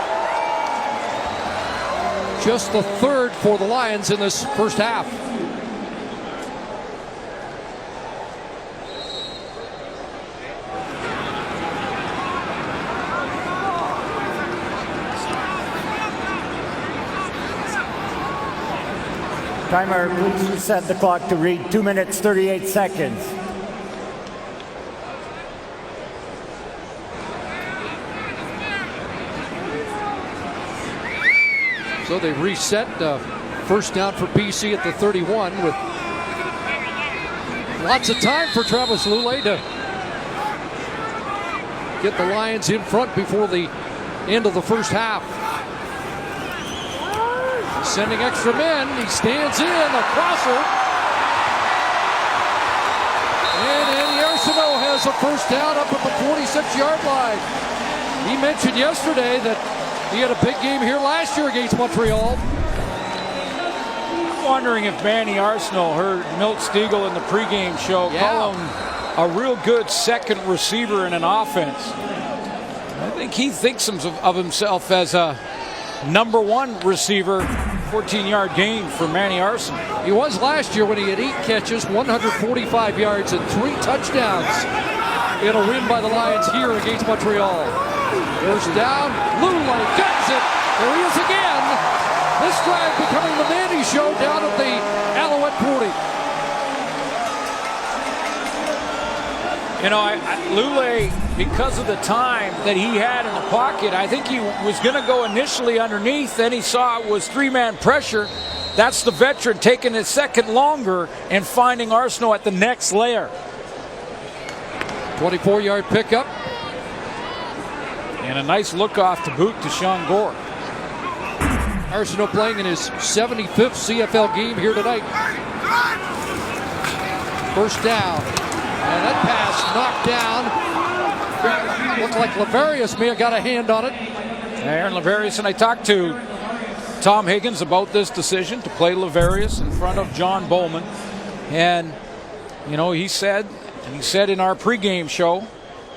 Just the 3rd for the Lions in this first half. Timer, please reset the clock to read 2 minutes, 38 seconds. So they reset first down for BC at the 31 with lots of time for Travis Lulay to get the Lions in front before the end of the first half. Sending extra men, he stands in, a crosser. And Andy Arsenault has a first down up at the 46-yard line. He mentioned yesterday that he had a big game here last year against Montreal. I'm wondering if Manny Arsenault heard Milt Stegall in the pregame show call him a real good second receiver in an offense. I think he thinks of himself as a number 1 receiver. 14-yard gain for Manny Arsenault. He was last year when he had 8 catches, 145 yards, and 3 touchdowns in a win by the Lions here against Montreal. First down, Lulay gets it. There he is again. This drive becoming the Manny show down at the Alouette 40. You know, Lulay, because of the time that he had in the pocket, I think he was going to go initially underneath. Then he saw it was 3-man pressure. That's the veteran taking a second longer and finding Arsenault at the next layer. 24-yard pickup. And a nice look off to boot to Sean Gore. Arsenault playing in his 75th CFL game here tonight. First down. And that pass knocked down. Looked like Laverius may have got a hand on it. Aaron Laverius, and I talked to Tom Higgins about this decision to play Laverius in front of John Bowman. And, you know, he said in our pregame show,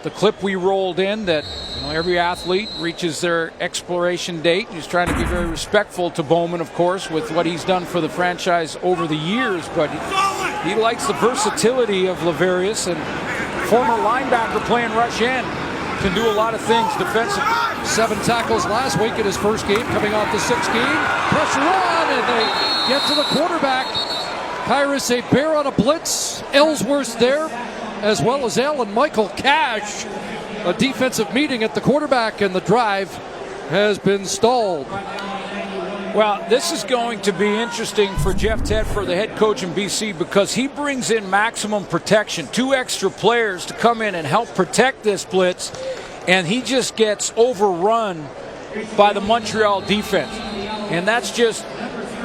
the clip we rolled in, that every athlete reaches their exploration date. He's trying to be very respectful to Bowman, of course, with what he's done for the franchise over the years, but he likes the versatility of Laverius, and former linebacker playing rush end, can do a lot of things defensively. 7 tackles last week in his first game, coming off the 6th game. Pressure on, and they get to the quarterback. Kyrus Bear on a blitz. Ellsworth there, as well as Alan Michael Cash. A defensive meeting at the quarterback, and the drive has been stalled. Well, this is going to be interesting for Jeff Tedford, the head coach in BC, because he brings in maximum protection. 2 extra players to come in and help protect this blitz, and he just gets overrun by the Montreal defense. And that's just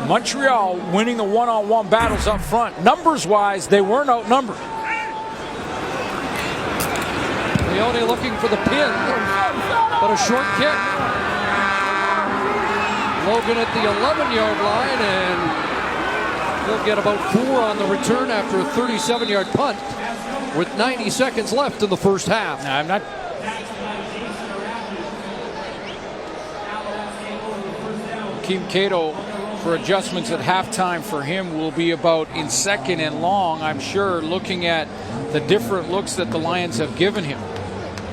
Montreal winning the one-on-one battles up front. Numbers-wise, they weren't outnumbered. Leone looking for the pin, but a short kick. Logan at the 11-yard line, and he'll get about 4 on the return after a 37-yard punt with 90 seconds left in the first half. I'm not. Keem Cato, for adjustments at halftime for him, will be about in 2nd and long, I'm sure, looking at the different looks that the Lions have given him.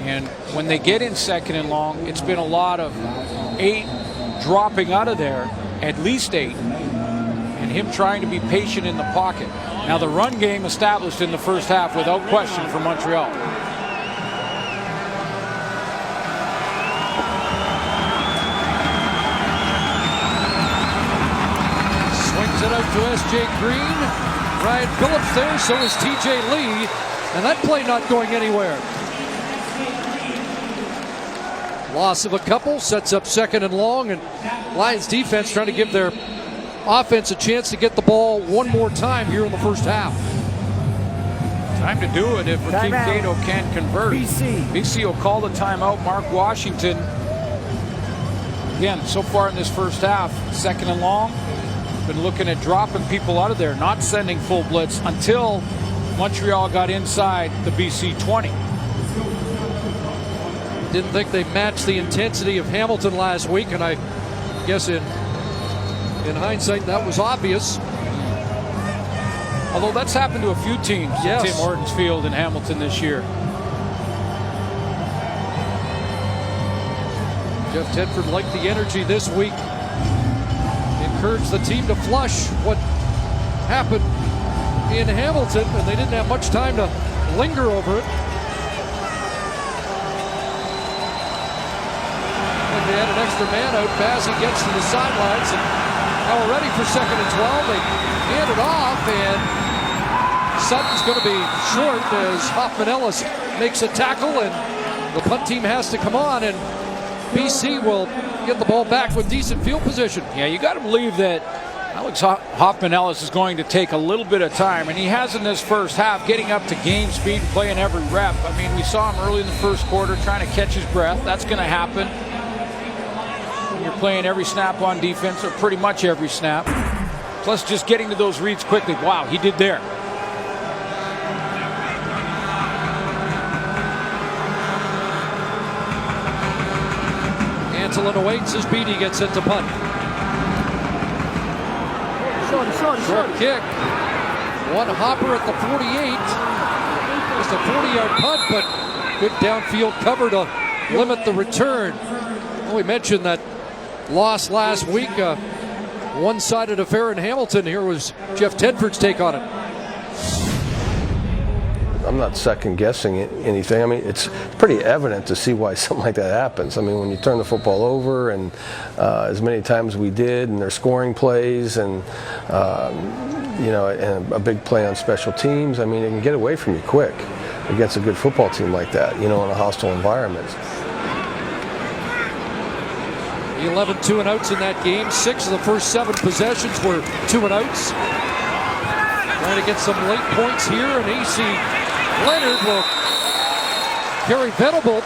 And when they get in 2nd and long, it's been a lot of 8 dropping out of there, at least 8, and him trying to be patient in the pocket. Now the run game established in the first half without question for Montreal. Swings it out to S.J. Green. Ryan Phillips there, so is T.J. Lee, and that play not going anywhere. Loss of a couple, sets up 2nd and long, and Lions defense trying to give their offense a chance to get the ball one more time here in the first half. Time to do it if Rakeem Timeout. Cato can't convert. BC will call the timeout. Mark Washington, again, so far in this first half, 2nd and long, been looking at dropping people out of there, not sending full blitz until Montreal got inside the BC 20. Didn't think they matched the intensity of Hamilton last week, and I guess in hindsight that was obvious. Although that's happened to a few teams at Tim Hortons Field in Hamilton this year. Jeff Tedford liked the energy this week. Encouraged the team to flush what happened in Hamilton, and they didn't have much time to linger over it. And they had an extra man out. Bazzi gets to the sidelines, and now we're ready for 2nd and 12. They hand it off, and Sutton's going to be short as Hoffman Ellis makes a tackle, and the punt team has to come on, and BC will get the ball back with decent field position. Yeah, you got to believe that Alex Hoffman Ellis is going to take a little bit of time, and he has in this first half, getting up to game speed and playing every rep. I mean, we saw him early in the first quarter trying to catch his breath. That's going to happen when you're playing every snap on defense, or pretty much every snap. Plus just getting to those reads quickly. Wow, he did there. Antolin awaits as Beatty gets it to punt. Short kick. One hopper at the 48. Just a 40-yard punt, but good downfield cover to limit the return. Well, we mentioned that loss last week. One-sided affair in Hamilton. Here was Jeff Tedford's take on it. I'm not second-guessing anything. I mean, it's pretty evident to see why something like that happens. I mean, when you turn the football over, and as many times we did, and they're scoring plays, and and a big play on special teams, I mean, it can get away from you quick against a good football team like that, in a hostile environment. 11 2-and-outs in that game. 6 of the first 7 possessions were 2-and-outs. Trying to get some late points here, and AC Leonard will carry Venable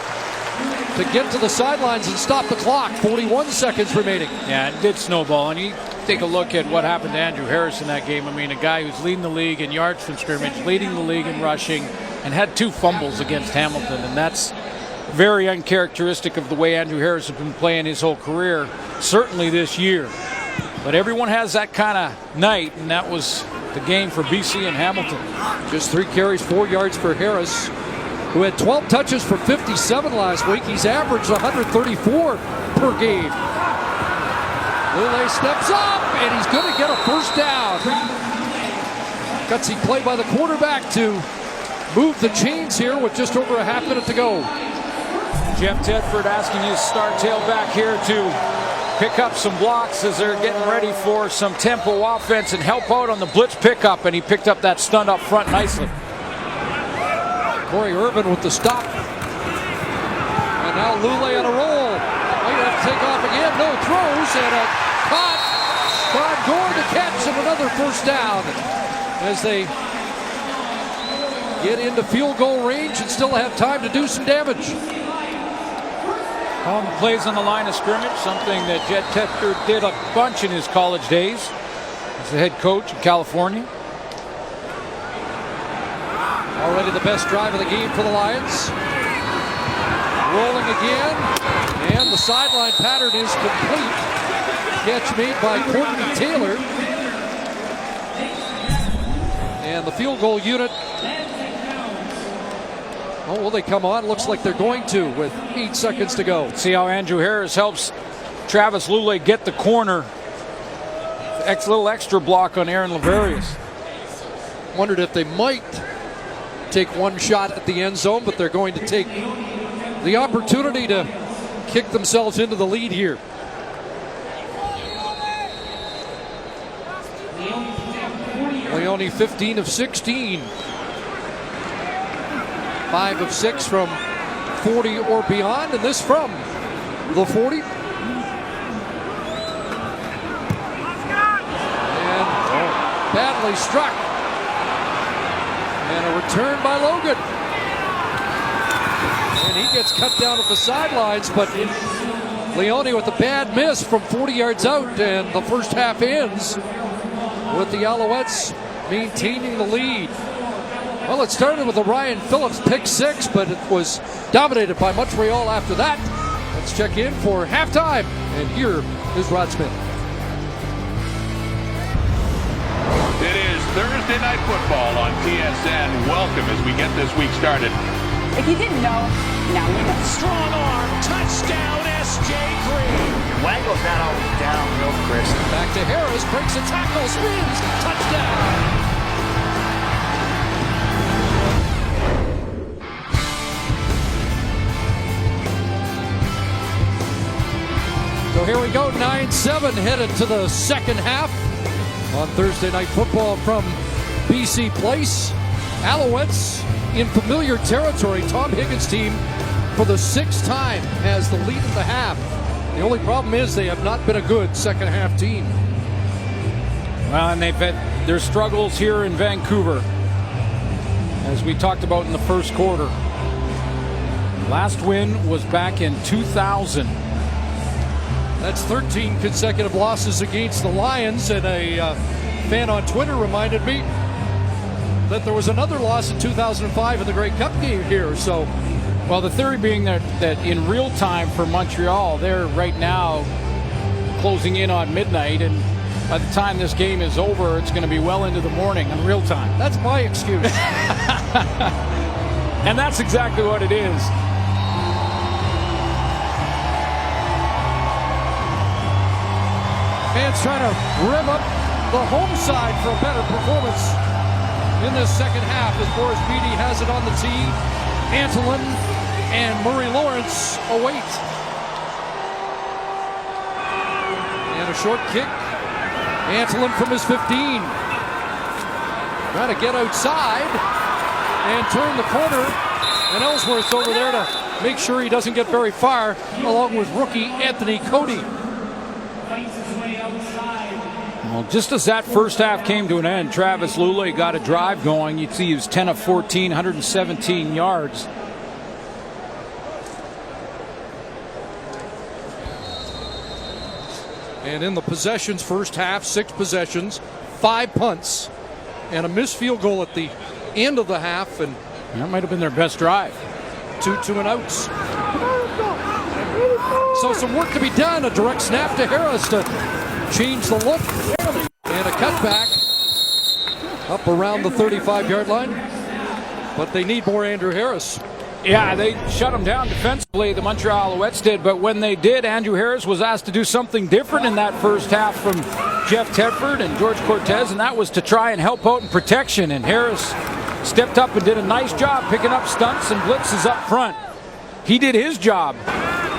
to get to the sidelines and stop the clock. 41 seconds remaining. Yeah, it did snowball, and you take a look at what happened to Andrew Harris in that game. I mean, a guy who's leading the league in yards from scrimmage, leading the league in rushing, and had 2 fumbles against Hamilton, and that's very uncharacteristic of the way Andrew Harris has been playing his whole career, certainly this year. But everyone has that kind of night, and that was the game for BC and Hamilton. Just 3 carries, 4 yards for Harris, who had 12 touches for 57 last week. He's averaged 134 per game. Lule steps up, and he's going to get a first down. Gutsy play by the quarterback to move the chains here with just over a half minute to go. Jeff Tedford asking his star tailback here to pick up some blocks as they're getting ready for some tempo offense and help out on the blitz pickup, and he picked up that stunt up front nicely. Corey Irvin with the stop. And now Lule on a roll. Might have to take off again. No throws, and a caught. Todd Gore to catch, and another first down as they get into field goal range and still have time to do some damage. Calling the plays on the line of scrimmage, something that Jeff Tedford did a bunch in his college days as the head coach in California. Already the best drive of the game for the Lions. Rolling again, and the sideline pattern is complete. Catch made by Courtney Taylor. And the field goal unit, oh, will they come on? Looks like they're going to with 8 seconds to go. See how Andrew Harris helps Travis Lule get the corner. Little extra block on Aaron Laverius. Wondered if they might take one shot at the end zone, but they're going to take the opportunity to kick themselves into the lead here. Leone 15 of 16. 5 of 6 from 40 or beyond, and this from the 40. badly struck. And a return by Logan. And he gets cut down at the sidelines, but Leone with a bad miss from 40 yards out, and the first half ends with the Alouettes maintaining the lead. Well, it started with a Ryan Phillips pick six, but it was dominated by Montreal after that. Let's check in for halftime, and here is Rod Smith. It is Thursday Night Football on TSN. Welcome as we get this week started. If you didn't know, now you know. Strong arm, touchdown, S.J. Green. Wangle's not always down real crisp. Back to Harris, breaks a tackle, spins, touchdown. So here we go, 9-7, headed to the second half on Thursday Night Football from BC Place. Alouettes in familiar territory. Tom Higgins' team, for the sixth time, has the lead in the half. The only problem is they have not been a good second half team. Well, and they've had their struggles here in Vancouver, as we talked about in the first quarter. Last win was back in 2000. That's 13 consecutive losses against the Lions, and a fan on Twitter reminded me that there was another loss in 2005 in the Grey Cup game here. So, well, the theory being that in real time for Montreal, they're right now closing in on midnight, and by the time this game is over, it's going to be well into the morning in real time. That's my excuse. And that's exactly what it is. Fans trying to rev up the home side for a better performance in this second half as Boris Beatty has it on the tee. Antolin and Murray Lawrence await. And a short kick. Antolin from his 15. Trying to get outside and turn the corner. And Ellsworth's over there to make sure he doesn't get very far, along with rookie Anthony Cody. Well, just as that first half came to an end, Travis Lulay got a drive going. You'd see he was 10 of 14, 117 yards. And in the possessions first half, 6 possessions, 5 punts, and a missed field goal at the end of the half. And that might have been their best drive. 2 2-and-outs. So some work to be done. A direct snap to Harris to change the look. And a cutback up around the 35-yard line. But they need more Andrew Harris. Yeah, they shut him down defensively, the Montreal Alouettes did. But when they did, Andrew Harris was asked to do something different in that first half from Jeff Tedford and George Cortez, and that was to try and help out in protection. And Harris stepped up and did a nice job picking up stunts and blitzes up front. He did his job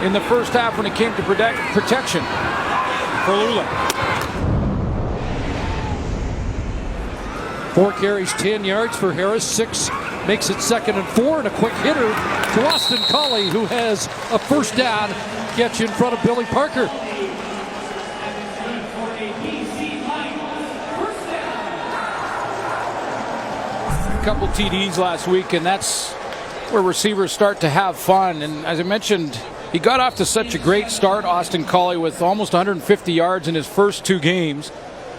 in the first half when it came to protection for Lula. 4 carries, 10 yards for Harris. 6 makes it 2nd and 4, and a quick hitter to Austin Colley, who has a first down catch in front of Billy Parker. A couple TDs last week, and that's where receivers start to have fun. And as I mentioned, he got off to such a great start, Austin Colley, with almost 150 yards in his first 2 games.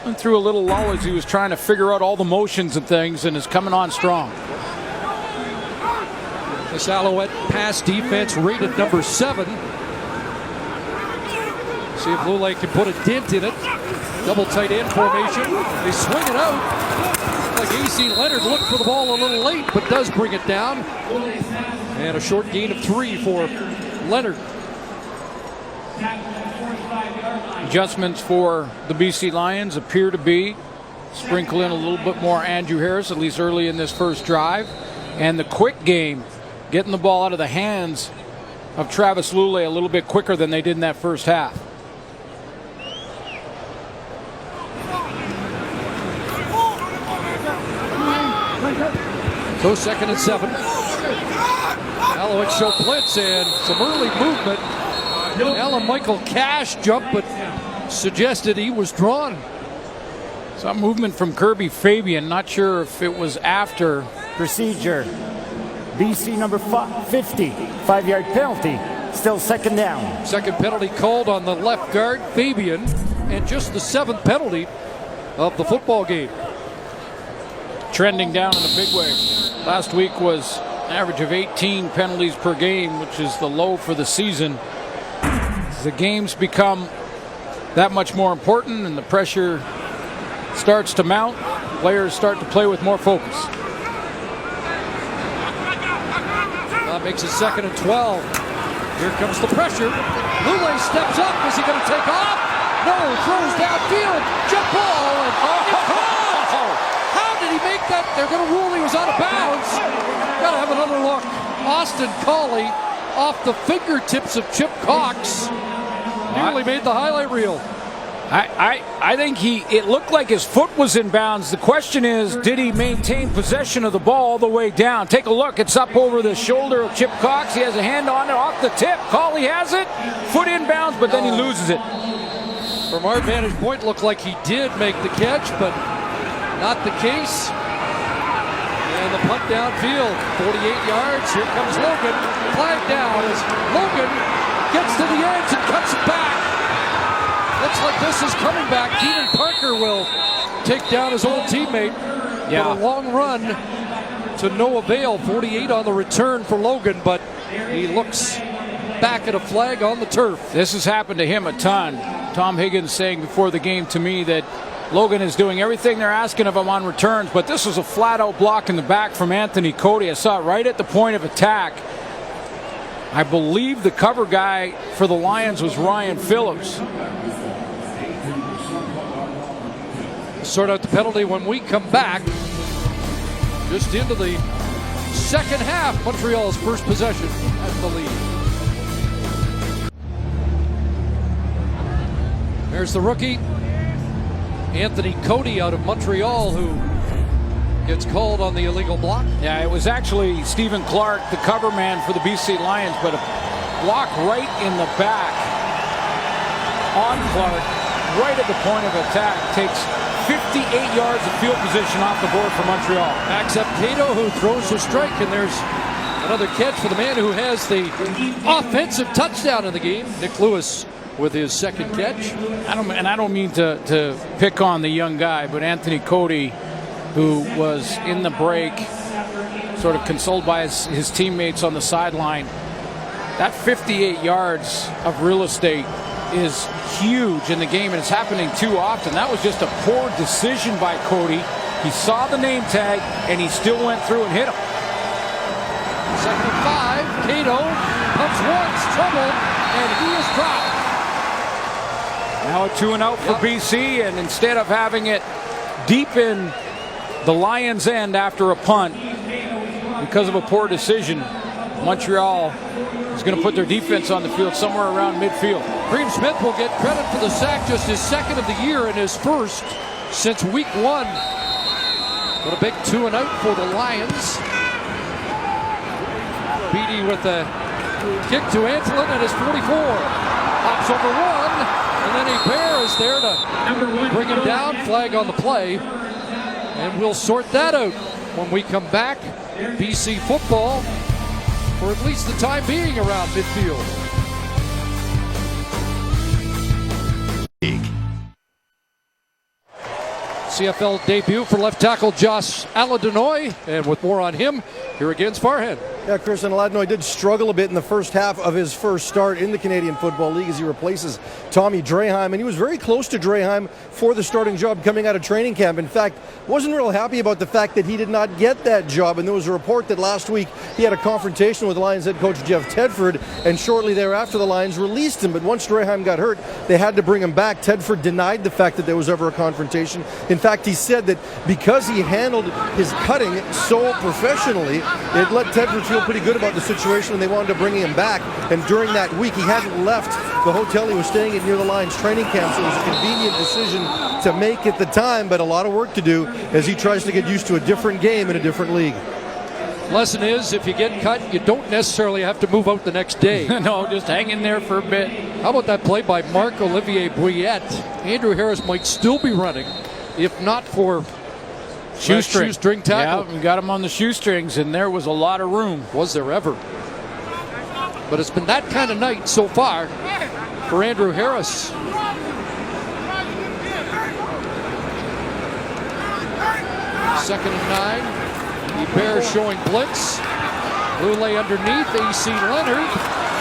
And through a little lull as he was trying to figure out all the motions and things, and is coming on strong. This Alouette pass defense rated number 7. See if Lulay can put a dent in it. Double tight end formation. They swing it out. Like AC Leonard looked for the ball a little late, but does bring it down. And a short gain of 3 for Leonard. Adjustments for the BC Lions appear to be sprinkle in a little bit more Andrew Harris, at least early in this first drive. And the quick game, getting the ball out of the hands of Travis Lulay a little bit quicker than they did in that first half. So 2nd and 7. Alouettes show blitz and some early movement. Alan Michael Cash jumped, but suggested he was drawn. Some movement from Kirby Fabian. Not sure if it was after. Procedure. BC number 50. 5-yard penalty. Still second down. Second penalty called on the left guard, Fabian, and just the 7th penalty of the football game. Trending down in a big way. Last week was an average of 18 penalties per game, which is the low for the season. As the games become that much more important and the pressure starts to mount, players start to play with more focus. That makes it 2nd and 12. Here comes the pressure. Lule steps up. Is he going to take off? No, throws downfield. Jump ball. And how did he make that? They're going to rule he was out of bounds. Got to have another look. Austin Cauley off the fingertips of Chip Cox. Nearly made the highlight reel. I think it looked like his foot was in bounds. The question is, did he maintain possession of the ball all the way down? Take a look. It's up over the shoulder of Chip Cox. He has a hand on it off the tip. Cauley has it. Foot in bounds, but then he loses it. From our vantage point, looked like he did make the catch, but not the case. And the punt downfield, 48 yards. Here comes Logan. Flag down as Logan gets to the edge and cuts it back. Looks like this is coming back. Keenan Parker will take down his old teammate. Yeah. But a long run to no avail. 48 on the return for Logan, but he looks back at a flag on the turf. This has happened to him a ton. Tom Higgins saying before the game to me that Logan is doing everything they're asking of him on returns, but this was a flat-out block in the back from Anthony Cody. I saw it right at the point of attack. I believe the cover guy for the Lions was Ryan Phillips. Sort out the penalty when we come back. Just into the second half, Montreal's first possession at the lead. There's the rookie, Anthony Cody out of Montreal, who gets called on the illegal block. Yeah, it was actually Stephen Clark, the cover man for the BC Lions, but a block right in the back on Clark, right at the point of attack, takes 58 yards of field position off the board for Montreal. Backs up Cato, who throws the strike, and there's another catch for the man who has the offensive touchdown in the game, Nick Lewis, with his second catch. I don't mean to pick on the young guy, but Anthony Cody, who was in the break, sort of consoled by his teammates on the sideline. That 58 yards of real estate is huge in the game, and it's happening too often. That was just a poor decision by Cody. He saw the name tag, and he still went through and hit him. 2nd and 5. Cato pumps once, trouble, and he is dropped. Now a 2-and-out for BC, and instead of having it deep in the Lions' end after a punt, because of a poor decision, Montreal is going to put their defense on the field somewhere around midfield. Bream Smith will get credit for the sack, just his second of the year and his first since week 1. But a big 2-and-out for the Lions. Beatty with the kick to Antolin at his 44. Hops over one, and then Bear is there to bring him down. Flag on the play. And we'll sort that out when we come back. BC football, for at least the time being, around midfield. CFL debut for left tackle Josh Aladinoy, and with more on him, here again's Farhan. Yeah, Chris, and Aladinoy did struggle a bit in the first half of his first start in the Canadian Football League as he replaces Tommy Draheim, and he was very close to Draheim for the starting job coming out of training camp. In fact, wasn't real happy about the fact that he did not get that job, and there was a report that last week he had a confrontation with Lions head coach Jeff Tedford, and shortly thereafter the Lions released him. But once Draheim got hurt, they had to bring him back. Tedford denied the fact that there was ever a confrontation. In fact, he said that because he handled his cutting so professionally, it let Tedford feel pretty good about the situation, and they wanted to bring him back. And during that week, he hadn't left the hotel he was staying at near the Lions training camp, so it was a convenient decision to make at the time, but a lot of work to do as he tries to get used to a different game in a different league. Lesson is, if you get cut, you don't necessarily have to move out the next day. No, just hang in there for a bit. How about that play by Marc-Olivier Brouillette? Andrew Harris might still be running if not for shoestring tackle. Yeah, we got him on the shoestrings, and there was a lot of room. Was there ever? But it's been that kind of night so far for Andrew Harris. Second and 9. The Bears showing blitz. Lule underneath. AC Leonard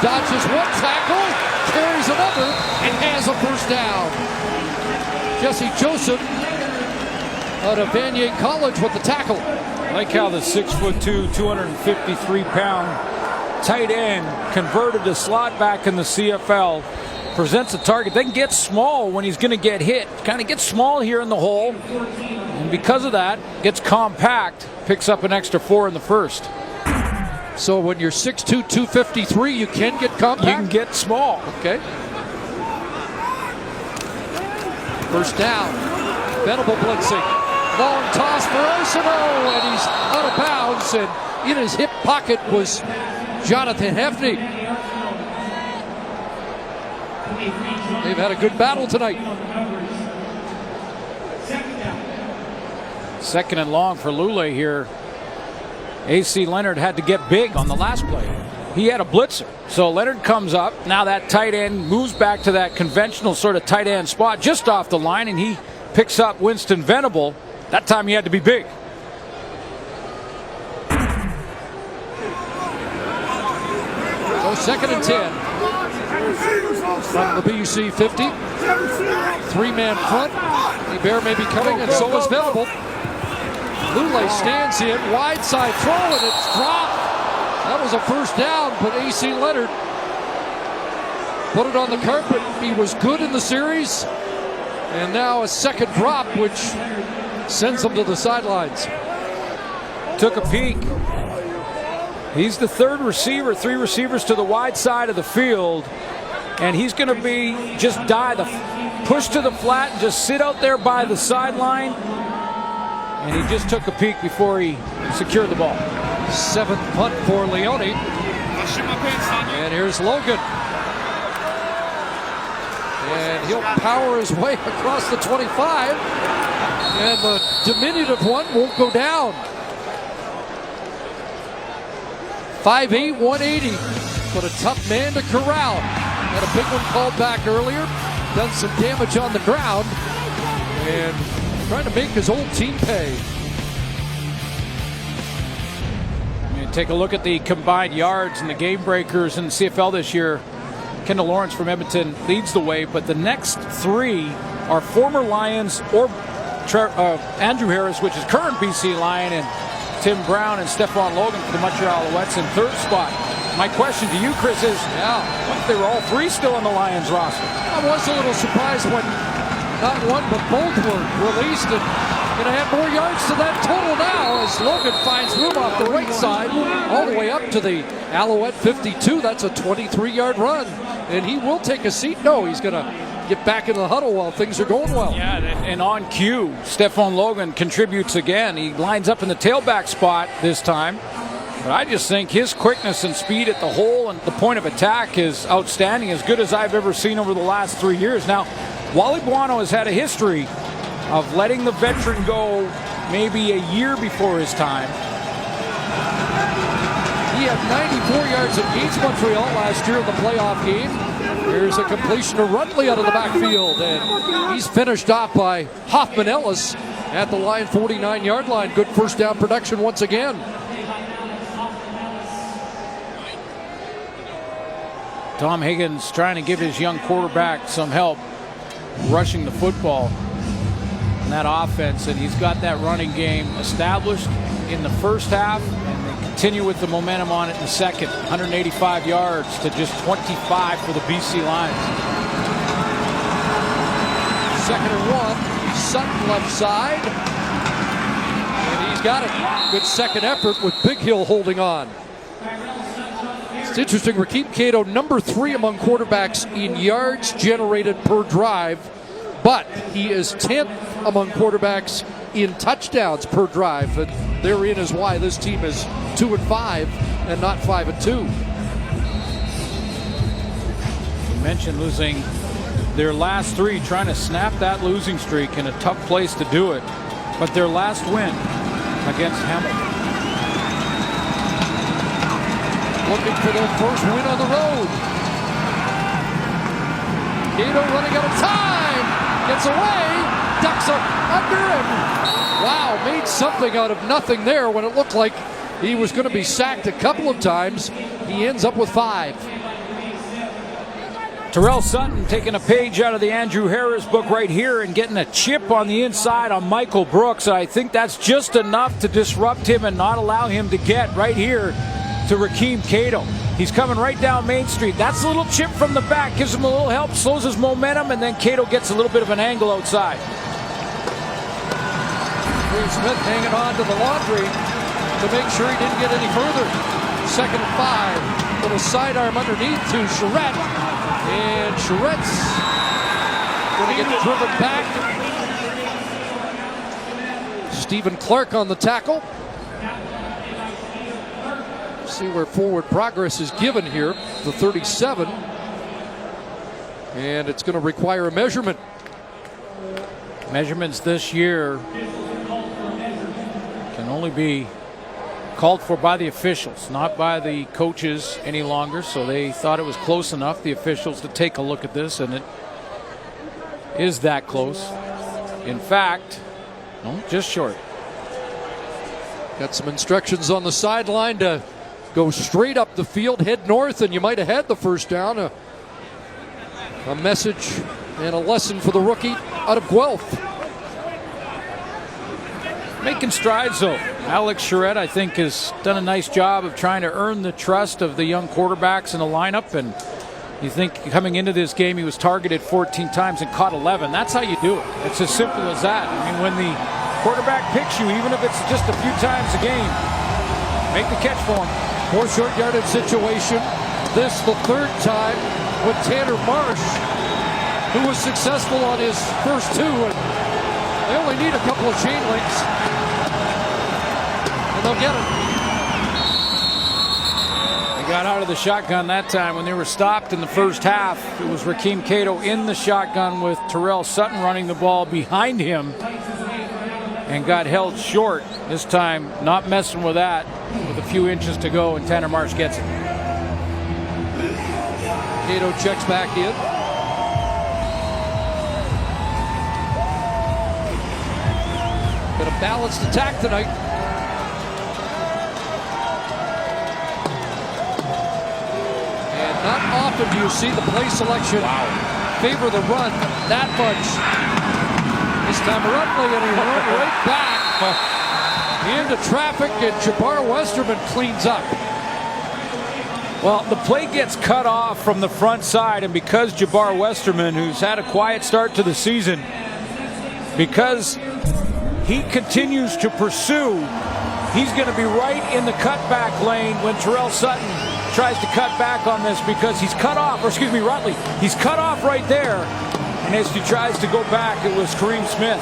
dodges one tackle, carries another, and has a first down. Jesse Joseph out of Vanier College with the tackle. I like how the 6'2", 253-pound tight end converted to slot back in the CFL. Presents a target. Then gets small when he's going to get hit. Kind of gets small here in the hole. And because of that, gets compact. Picks up an extra 4 in the first. So when you're 6'2", 253, you can get compact? You can get small. Okay. First down. Venable blitzing. Long toss for Arsenault, and he's out of bounds. And in his hip pocket was Jonathan Hefney. They've had a good battle tonight. Second and long for Lule here. AC Leonard had to get big on the last play. He had a blitzer. So Leonard comes up. Now that tight end moves back to that conventional sort of tight end spot just off the line, and he picks up Winston Venable. That time he had to be big. So second and 10. From the BUC 50. 3-man front. The Bear may be coming, and so is Venable. Lule stands in, wide side throw, and it's dropped. That was a first down, but AC Leonard put it on the carpet. He was good in the series, and now a second drop, which sends him to the sidelines. Took a peek. He's the third receiver, 3 receivers to the wide side of the field, and he's going to be just push to the flat and just sit out there by the sideline. And he just took a peek before he secured the ball. 7th punt for Leone. And here's Logan. And he'll power his way across the 25. And the diminutive one won't go down. 5'8", 180. But a tough man to corral. Had a big one called back earlier. Done some damage on the ground. And trying to make his old team pay. Take a look at the combined yards and the game breakers in the CFL this year. Kendall Lawrence from Edmonton leads the way, but the next 3 are former Lions or Andrew Harris, which is current BC Lion, and Tim Brown and Stephon Logan for the Montreal Alouettes in 3rd spot. My question to you, Chris, is what if they were all 3 still on the Lions roster? I was a little surprised when not one but both were released, and going to add more yards to that total now as Logan finds room off the right side all the way up to the Alouette 52. That's a 23-yard run, and he will take a seat. No, he's going to get back in the huddle while things are going well. Yeah, and on cue, Stephon Logan contributes again. He lines up in the tailback spot this time. But I just think his quickness and speed at the hole and the point of attack is outstanding, as good as I've ever seen over the last 3 years. Now, Wally Buono has had a history of letting the veteran go maybe a year before his time. He had 94 yards against Montreal last year in the playoff game. Here's a completion to Rundley out of the backfield, and he's finished off by Hoffman Ellis at the line, 49-yard line. Good first down production once again. Tom Higgins trying to give his young quarterback some help rushing the football in that offense, and he's got that running game established in the first half, and they continue with the momentum on it in the second. 185 yards to just 25 for the BC Lions. 2nd and 1, Sutton left side, and he's got it. Good second effort with Big Hill holding on. It's interesting, Rakeem Cato, number 3 among quarterbacks in yards generated per drive, but he is 10th among quarterbacks in touchdowns per drive. And therein is why this team is 2-5 and not 5-2. You mentioned losing their last 3, trying to snap that losing streak in a tough place to do it. But their last win against Hamilton. Looking for their first win on the road. Cato running out of time. Gets away. Ducks up under him. Wow, made something out of nothing there when it looked like he was going to be sacked a couple of times. He ends up with 5. Terrell Sutton taking a page out of the Andrew Harris book right here and getting a chip on the inside on Michael Brooks. I think that's just enough to disrupt him and not allow him to get right here to Rakeem Cato. He's coming right down Main Street. That's a little chip from the back, gives him a little help, slows his momentum, and then Cato gets a little bit of an angle outside. Smith hanging on to the laundry to make sure he didn't get any further. 2nd and 5. Little sidearm underneath to Charette. And Charette's going to get driven back. Stephen Clark on the tackle. See where forward progress is given here. The 37. And it's going to require a measurement. Measurements this year can only be called for by the officials, not by the coaches any longer. So they thought it was close enough, the officials, to take a look at this, and it is that close. In fact, no, just short. Got some instructions on the sideline to go straight up the field, head north, and you might have had the first down. A message and a lesson for the rookie out of Guelph. Making strides, though. Alex Charette, I think, has done a nice job of trying to earn the trust of the young quarterbacks in the lineup. And you think coming into this game, he was targeted 14 times and caught 11. That's how you do it. It's as simple as that. I mean, when the quarterback picks you, even if it's just a few times a game, make the catch for him. More short yardage situation. This the 3rd time with Tanner Marsh, who was successful on his first 2. And they only need a couple of chain links. They'll get it. They got out of the shotgun that time when they were stopped in the first half. It was Rakeem Cato in the shotgun with Terrell Sutton running the ball behind him and got held short. This time, not messing with that with a few inches to go, and Tanner Marsh gets it. Cato checks back in. Been a balanced attack tonight. Not often do you see the play selection favor the run that much. This time Rutley, and he run right back into traffic, and Jabbar Westerman cleans up. Well, the play gets cut off from the front side, and because Jabbar Westerman, who's had a quiet start to the season, because he continues to pursue, he's going to be right in the cutback lane when Terrell Sutton tries to cut back on this, because he's cut off, or excuse me, Rutley, he's cut off right there, and as he tries to go back, it was Kareem Smith.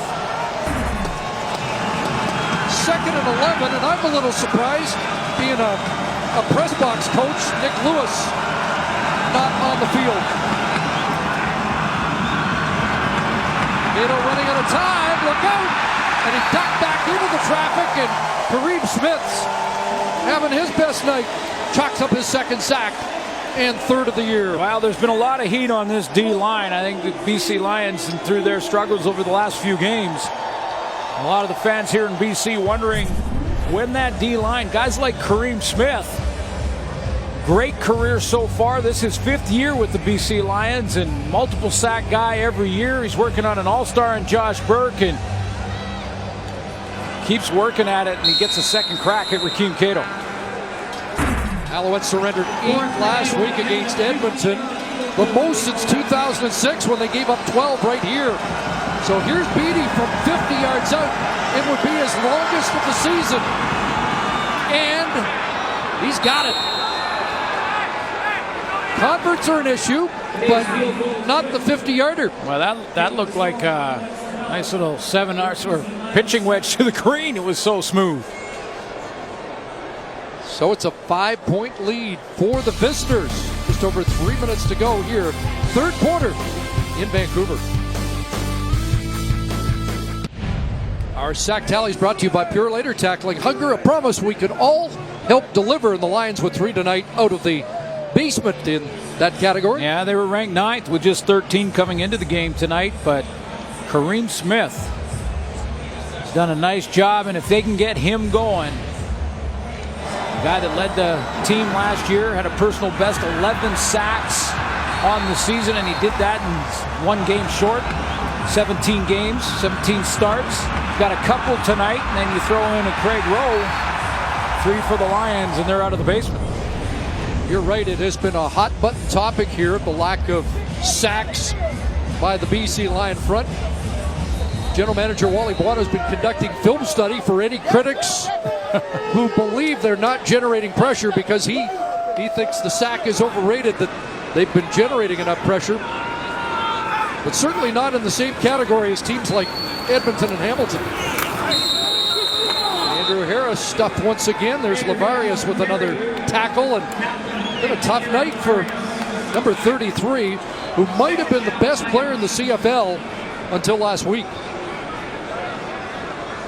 2nd and 11, and I'm a little surprised, being a press box coach, Nick Lewis, not on the field. Cato running out of time, look out, and he ducked back into the traffic, and Kareem Smith's having his best night. Chalks up his 2nd sack and 3rd of the year. Well, there's been a lot of heat on this D-line. I think the BC Lions, and through their struggles over the last few games, a lot of the fans here in BC wondering when that D-line, guys like Kareem Smith, great career so far. This is his 5th year with the BC Lions and multiple sack guy every year. He's working on an all-star in Josh Burke and keeps working at it, and he gets a 2nd crack at Rakeem Cato. Alouettes surrendered 8 last week against Edmonton, the most since 2006 when they gave up 12 right here. So here's Beatty from 50 yards out. It would be his longest of the season. And he's got it. Converts are an issue, but not the 50-yarder. Well, that looked like a nice little 7-yard or pitching wedge to the green. It was so smooth. So it's a 5-point lead for the visitors. Just over 3 minutes to go here. 3rd quarter. in Vancouver. Our sack tally is brought to you by Pure Later Tackling. Hunger, a promise we can all help deliver. And the Lions with 3 tonight out of the basement in that category. Yeah, they were ranked 9th with just 13 coming into the game tonight, but Kareem Smith has done a nice job, and if they can get him going, the guy that led the team last year had a personal best 11 sacks on the season, and he did that in 1 game short, 17 games, 17 starts. Got a couple tonight, and then you throw in a Craig Rowe, 3 for the Lions, and they're out of the basement. You're right, it has been a hot button topic here, the lack of sacks by the BC Lion front. General Manager Wally Buono has been conducting film study for any critics who believe they're not generating pressure, because he thinks the sack is overrated, that they've been generating enough pressure. But certainly not in the same category as teams like Edmonton and Hamilton. Andrew Harris stuffed once again. There's Lavarius with another tackle, and been a tough night for number 33, who might have been the best player in the CFL until last week.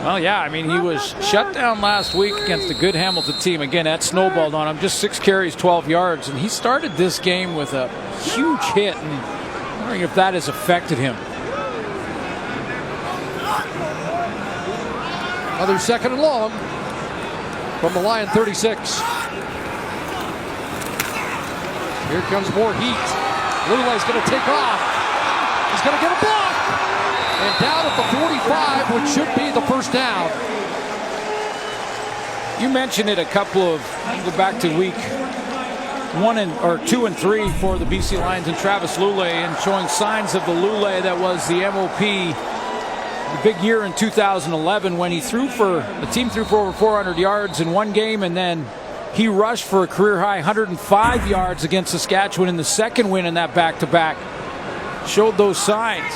Well, yeah, I mean, he was shut down last week against a good Hamilton team. Again, that snowballed on him. Just 6 carries, 12 yards, and he started this game with a huge hit, and I'm wondering if that has affected him. Another 2nd and long from the Lion 36. Here comes more heat. Lulay's going to take off. He's going to get a block. And down at the 45, which should be the first down. You mentioned it a couple of, go back to week 2 and 3 for the BC Lions and Travis Lulay, and showing signs of the Lulay that was the MOP. The big year in 2011 when the team threw for over 400 yards in 1 game, and then he rushed for a career-high 105 yards against Saskatchewan in the 2nd win in that back-to-back. Showed those signs.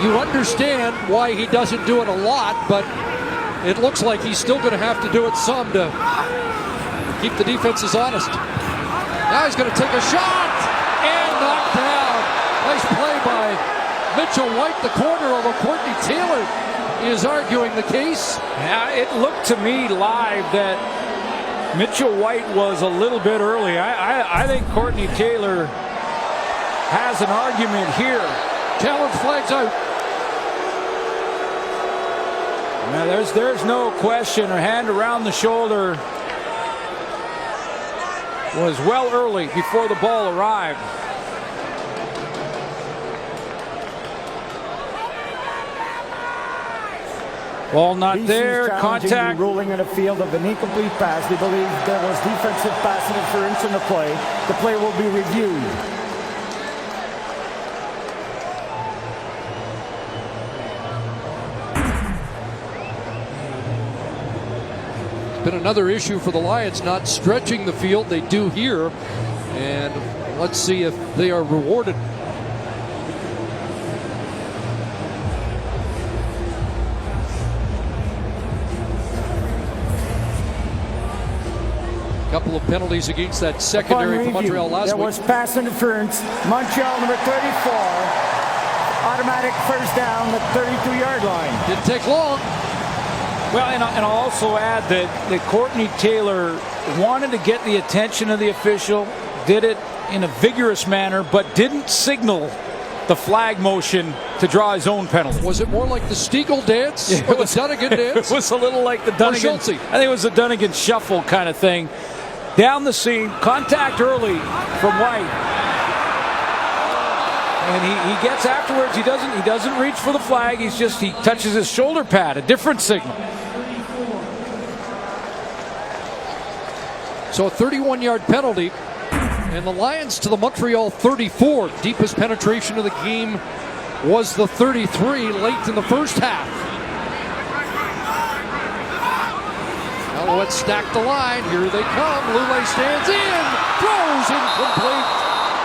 You understand why he doesn't do it a lot, but it looks like he's still going to have to do it some to keep the defenses honest. Now he's going to take a shot and knocked down. Nice play by Mitchell White, the corner, although Courtney Taylor is arguing the case. Yeah, it looked to me live that Mitchell White was a little bit early. I think Courtney Taylor has an argument here. Challenge flags out. Now there's no question. Her hand around the shoulder was well early before the ball arrived. Ball not there. Contact. Ruling in a field of an incomplete pass. They believe there was defensive pass interference in the play. The play will be reviewed. Been another issue for the Lions, not stretching the field. They do here, and let's see if they are rewarded. Couple of penalties against that secondary for Montreal last week. There was pass interference. Montreal number 34. Automatic first down at 32-yard line. Didn't take long. Well, and I'll also add that Courtney Taylor wanted to get the attention of the official, did it in a vigorous manner, but didn't signal the flag motion to draw his own penalty. Was it more like the Stiegel dance or the Dunnigan dance? It was a little like the Dunnigan. I think it was the Dunnigan shuffle kind of thing. Down the seam, contact early from White. And he gets afterwards. He doesn't reach for the flag. He touches his shoulder pad, a different signal. So a 31-yard penalty, and the Lions to the Montreal 34. Deepest penetration of the game was the 33 late in the first half. Alouettes stack the line. Here they come. Lulay stands in, throws incomplete.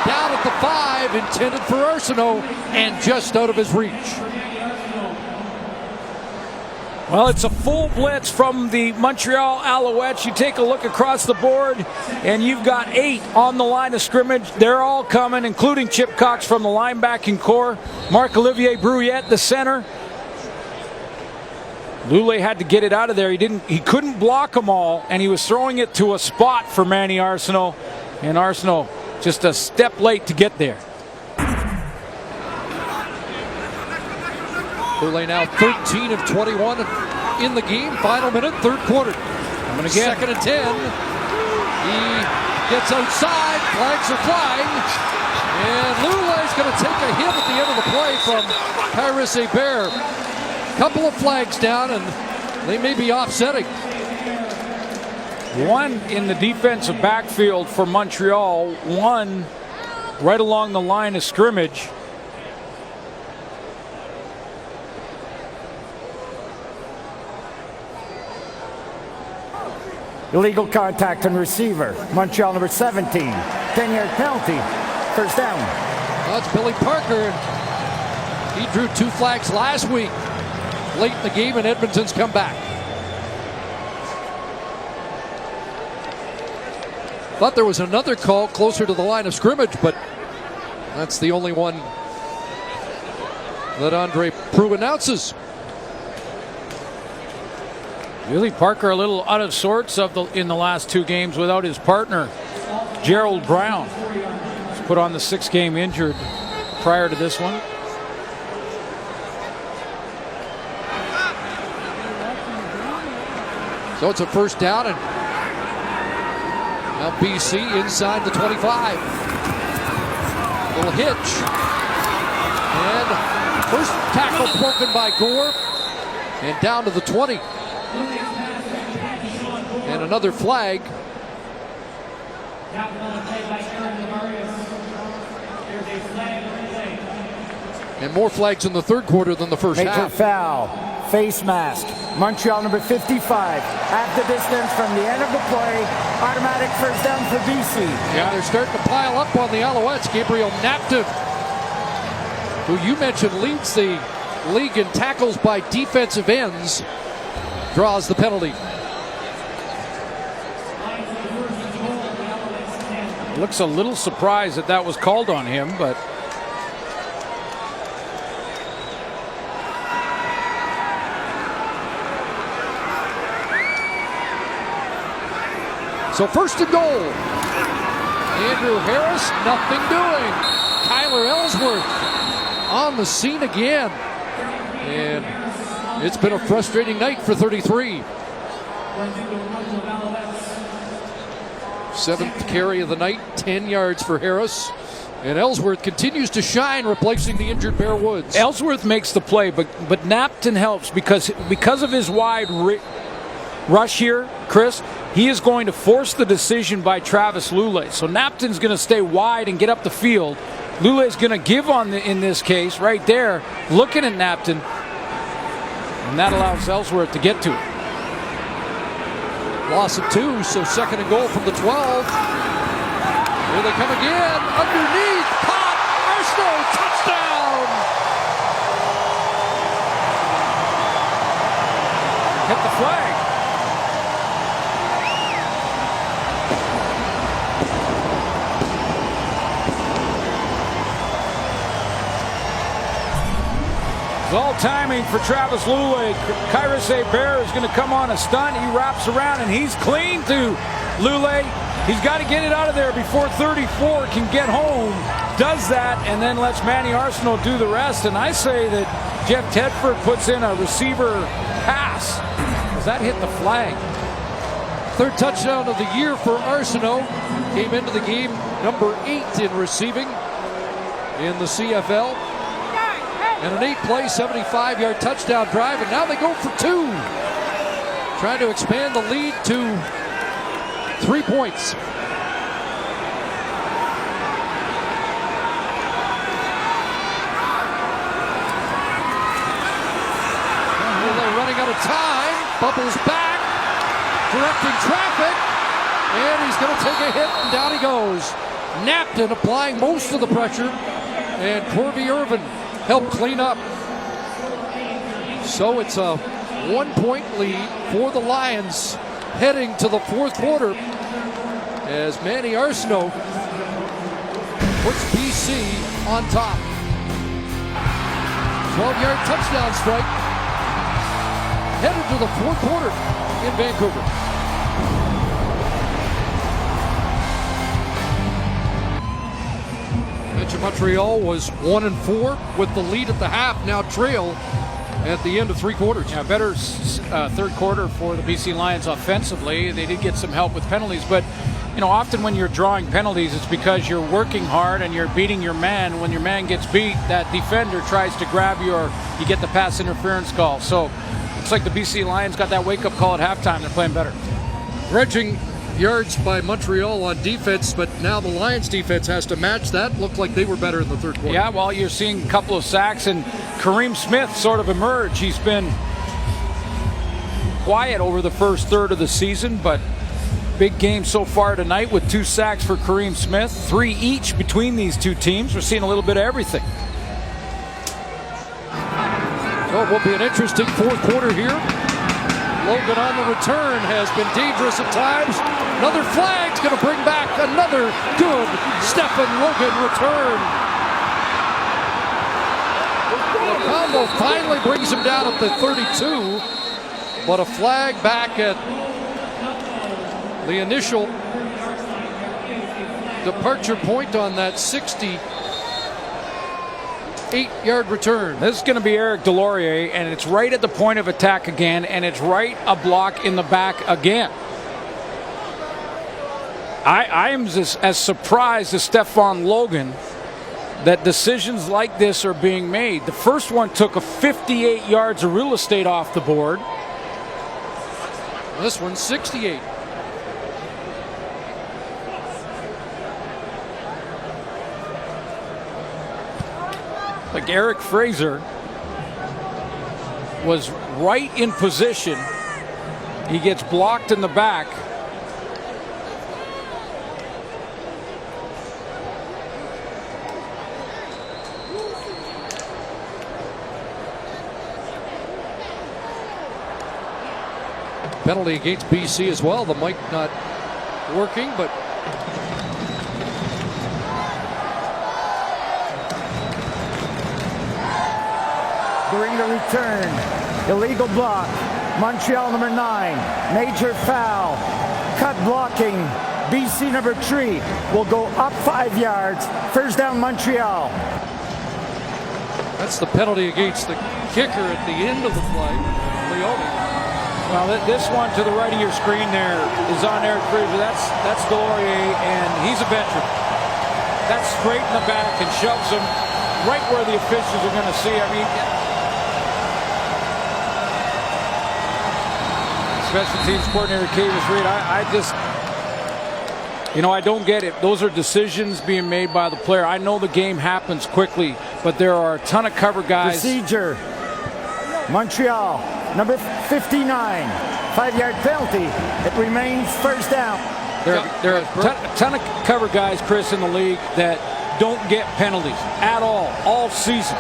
Down at the 5, intended for Arsenault, and just out of his reach. Well, it's a full blitz from the Montreal Alouettes. You take a look across the board, and you've got 8 on the line of scrimmage. They're all coming, including Chip Cox from the linebacking core, Marc-Olivier Brouillette, the center. Lule had to get it out of there. He couldn't block them all, and he was throwing it to a spot for Manny Arsenault, and Arsenault just a step late to get there. Lule now 13 of 21 in the game. Final minute, third quarter. Coming again. 2nd and 10. He gets outside. Flags are flying. And Lule's going to take a hit at the end of the play from Kyrus Hebert. Couple of flags down, and they may be offsetting. One in the defensive backfield for Montreal. One right along the line of scrimmage. Illegal contact on receiver. Montreal number 17. 10-yard penalty. First down. That's Billy Parker. He drew 2 flags last week. Late in the game, and Edmonton's come back. Thought there was another call closer to the line of scrimmage, but that's the only one that Andre Proulx announces. Billy Parker a little out of sorts in the last 2 games without his partner, Gerald Brown. He's put on the 6-game injured prior to this one. So it's a first down, and now BC inside the 25. Little hitch. And first tackle broken by Gore. And down to the 20. And another flag. And more flags in the third quarter than the first Major half. foul. Face mask. Montreal number 55. Half the distance from the end of the play. Automatic first down for BC. Yeah, they're starting to pile up on the Alouettes. Gabriel Napton, who you mentioned leads the league in tackles by defensive ends, draws the penalty. Looks a little surprised that was called on him, but so first and goal. Andrew Harris, nothing doing. Tyler Ellsworth on the scene again. And it's been a frustrating night for 33. 7th carry of the night, 10 yards for Harris. And Ellsworth continues to shine, replacing the injured Bear Woods. Ellsworth makes the play, but Napton helps because of his wide rush here, Chris. He is going to force the decision by Travis Lule. So Napton's going to stay wide and get up the field. Lule is going to give in this case right there, looking at Napton, and that allows Ellsworth to get to it. Loss of 2, so 2nd and goal from the 12. Here they come again, underneath, caught, Arsenault, touchdown! Hit the flag. All timing for Travis Lule. Kyrus Hebert is going to come on a stunt. He wraps around and he's clean to Lule. He's got to get it out of there before 34 can get home. Does that and then lets Manny Arsenault do the rest. And I say that Jeff Tedford puts in a receiver pass. Does that hit the flag? 3rd touchdown of the year for Arsenault. Came into the game number 8 in receiving in the CFL. And an 8-play, 75-yard touchdown drive, and now they go for 2. Trying to expand the lead to 3 points. They're running out of time. Bubbles back, directing traffic, and he's going to take a hit, and down he goes. Napton applying most of the pressure, and Corby Irvin help clean up. So it's a 1-point lead for the Lions heading to the fourth quarter as Manny Arsenault puts BC on top. 12-yard touchdown strike headed to the fourth quarter in Vancouver. Montreal was 1-4 with the lead at the half, now trail at the end of three quarters. Yeah, better third quarter for the BC Lions offensively. They did get some help with penalties, but you know, often when you're drawing penalties, it's because you're working hard and you're beating your man. When your man gets beat, that defender tries to grab you, or you get the pass interference call. So looks like the BC Lions got that wake-up call at halftime. They're playing better. Grudging yards by Montreal on defense, but now the Lions defense has to match that. Looked like they were better in the third quarter. Yeah, well, you're seeing a couple of sacks, and Kareem Smith sort of emerged. He's been quiet over the first third of the season, but big game so far tonight with 2 sacks for Kareem Smith, 3 each between these two teams. We're seeing a little bit of everything. So it will be an interesting fourth quarter here. Logan on the return has been dangerous at times. Another flag's going to bring back another good Stephen Logan return. The combo finally brings him down at the 32, but a flag back at the initial departure point on that 68-yard return. This is going to be Eric Delorier, and it's right at the point of attack again, and it's right a block in the back again. I am as surprised as Stefan Logan that decisions like this are being made. The first one took a 58 yards of real estate off the board. This one's 68. Like Eric Fraser was right in position. He gets blocked in the back. Penalty against BC as well. The mic not working, but during the return, illegal block, Montreal number 9, major foul, cut blocking, BC number 3 will go up 5 yards, first down Montreal. That's the penalty against the kicker at the end of the play, Leone. Well, this one to the right of your screen there is on Eric Fraser. That's Delorier, and he's a veteran. That's straight in the back and shoves him right where the officials are going to see. I mean, special teams coordinator Kavis Reed, I just, you know, I don't get it. Those are decisions being made by the player. I know the game happens quickly, but there are a ton of cover guys. Procedure. Montreal, number 59, 5-yard penalty. It remains first down. There are a ton of cover guys, Chris, in the league that don't get penalties at all season.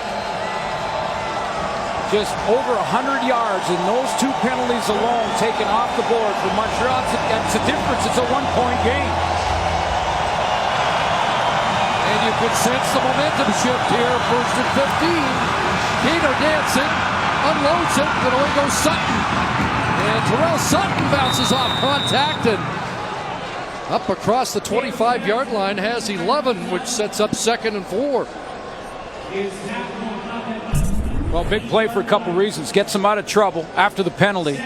Just over 100 yards, and those 2 penalties alone taken off the board for Montreal. It's a difference. It's a 1-point game. And you can sense the momentum shift here. First and 15. Cato dancing, unloads it, and away goes Sutton. And Terrell Sutton bounces off contact and up across the 25-yard line, has 11, which sets up 2nd and 4. Well, big play for a couple reasons. Gets them out of trouble after the penalty.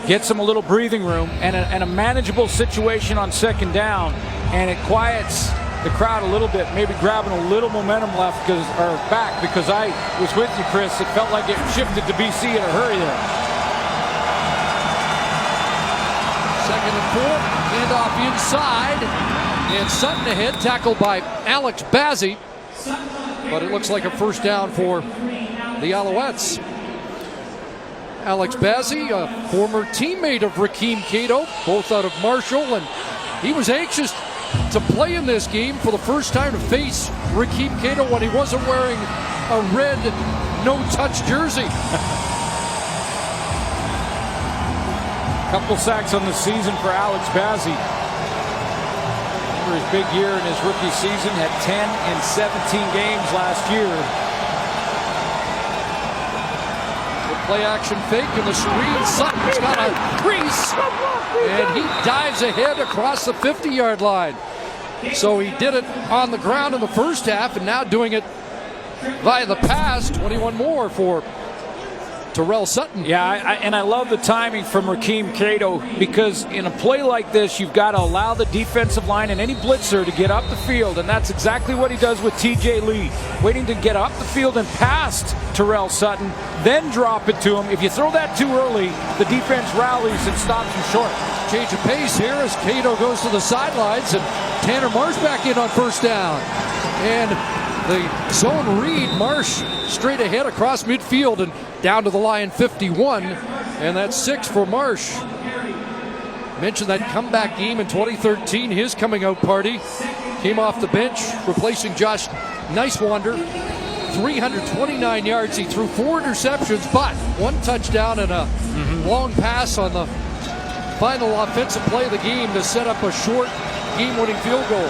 Gets them a little breathing room and a manageable situation on 2nd down. And it quiets the crowd a little bit, maybe grabbing a little momentum back, because I was with you, Chris. It felt like it shifted to BC in a hurry there. 2nd and 4, handoff inside, and Sutton ahead, tackled by Alex Bazzi, but it looks like a first down for the Alouettes. Alex Bazzi, a former teammate of Rakeem Cato, both out of Marshall, and he was anxious to play in this game for the first time to face Rakeem Cato when he wasn't wearing a red no-touch jersey. Couple sacks on the season for Alex Bazzi. For his big year in his rookie season, had 10 in 17 games last year. The play action fake and the screen. Sutton's got a crease, and he dives ahead across the 50-yard line. So he did it on the ground in the first half, and now doing it via the pass. 21 more for Terrell Sutton. Yeah, I love the timing from Rakeem Cato, because in a play like this, you've got to allow the defensive line and any blitzer to get up the field, and that's exactly what he does with TJ Lee. Waiting to get up the field and past Terrell Sutton, then drop it to him. If you throw that too early, the defense rallies and stops you short. Change of pace here as Cato goes to the sidelines, and Tanner Marsh back in on first down. And the zone read, Marsh straight ahead across midfield and down to the line 51, and that's 6 for Marsh. Mentioned that comeback game in 2013, his coming out party. Came off the bench, replacing Josh Nicewander. 329 yards, he threw 4 interceptions, but 1 touchdown and a long pass on the final offensive play of the game to set up a short game-winning field goal.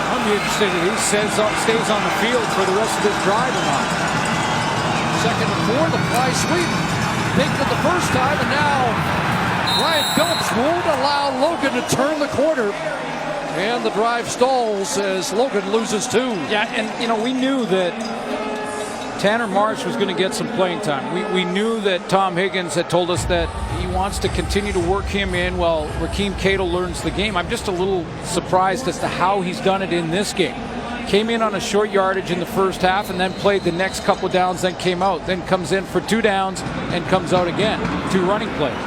I'm interested if he stays on the field for the rest of this drive or not. 2nd and 4, the fly sweep. Picked it the first time, and now Ryan Phillips won't allow Logan to turn the corner. And the drive stalls as Logan loses 2. Yeah, and we knew that Tanner Marsh was going to get some playing time. We knew that Tom Higgins had told us that he wants to continue to work him in while Rakeem Cato learns the game. I'm just a little surprised as to how he's done it in this game. Came in on a short yardage in the first half and then played the next couple of downs, then came out. Then comes in for 2 downs and comes out again. 2 running plays.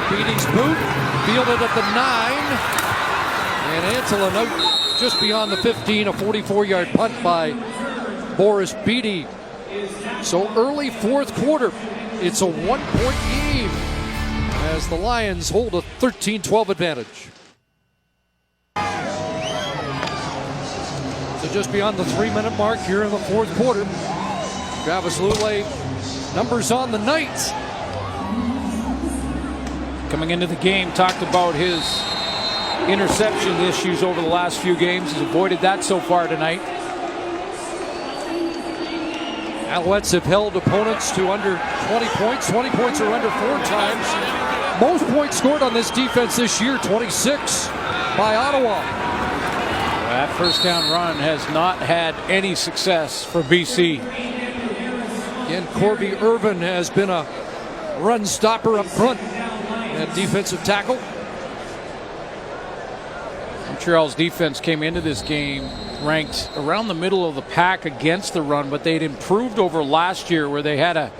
Beatty's boot, fielded at the 9. And Antolin out just beyond the 15, a 44-yard punt by Boris Beatty. So early 4th quarter, it's a 1-point game as the Lions hold a 13-12 advantage. So just beyond the 3-minute mark here in the 4th quarter. Travis Lulay, numbers on the night. Coming into the game, talked about his interception issues over the last few games. He's avoided that so far tonight. Alouettes have held opponents to under 20 points. 20 points or under 4 times. Most points scored on this defense this year, 26 by Ottawa. That first down run has not had any success for BC. Again, Corby Irvin has been a run stopper up front at defensive tackle. Montreal's defense came into this game ranked around the middle of the pack against the run, but they'd improved over last year where they had a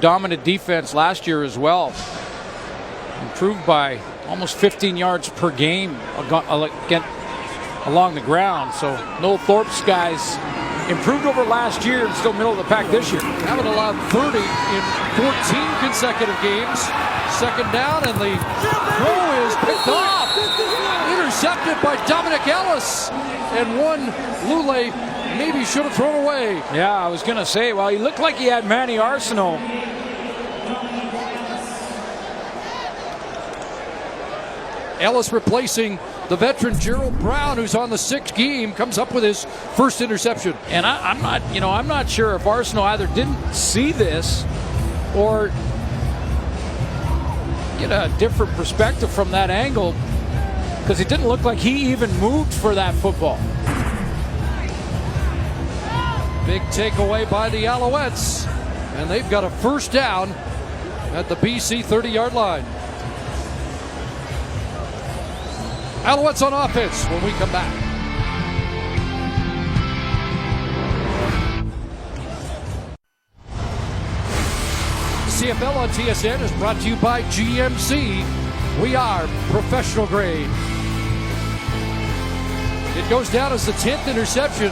dominant defense last year as well. Improved by almost 15 yards per game along the ground. So Noel Thorpe's guys improved over last year and still middle of the pack this year. Haven't allowed 30 in 14 consecutive games. 2nd down, and the throw is picked off. Intercepted by Dominic Ellis. And one Lulay maybe should have thrown away. Yeah, I was going to say, well, he looked like he had Manny Arsenault. Ellis replacing the veteran Gerald Brown, who's on the 6th game, comes up with his first interception. And I'm not sure if Arsenault either didn't see this or get a different perspective from that angle, because it didn't look like he even moved for that football. Big takeaway by the Alouettes, and they've got a first down at the BC 30-yard line. Alouettes on offense when we come back. CFL on TSN is brought to you by GMC. We are professional grade. It goes down as the 10th interception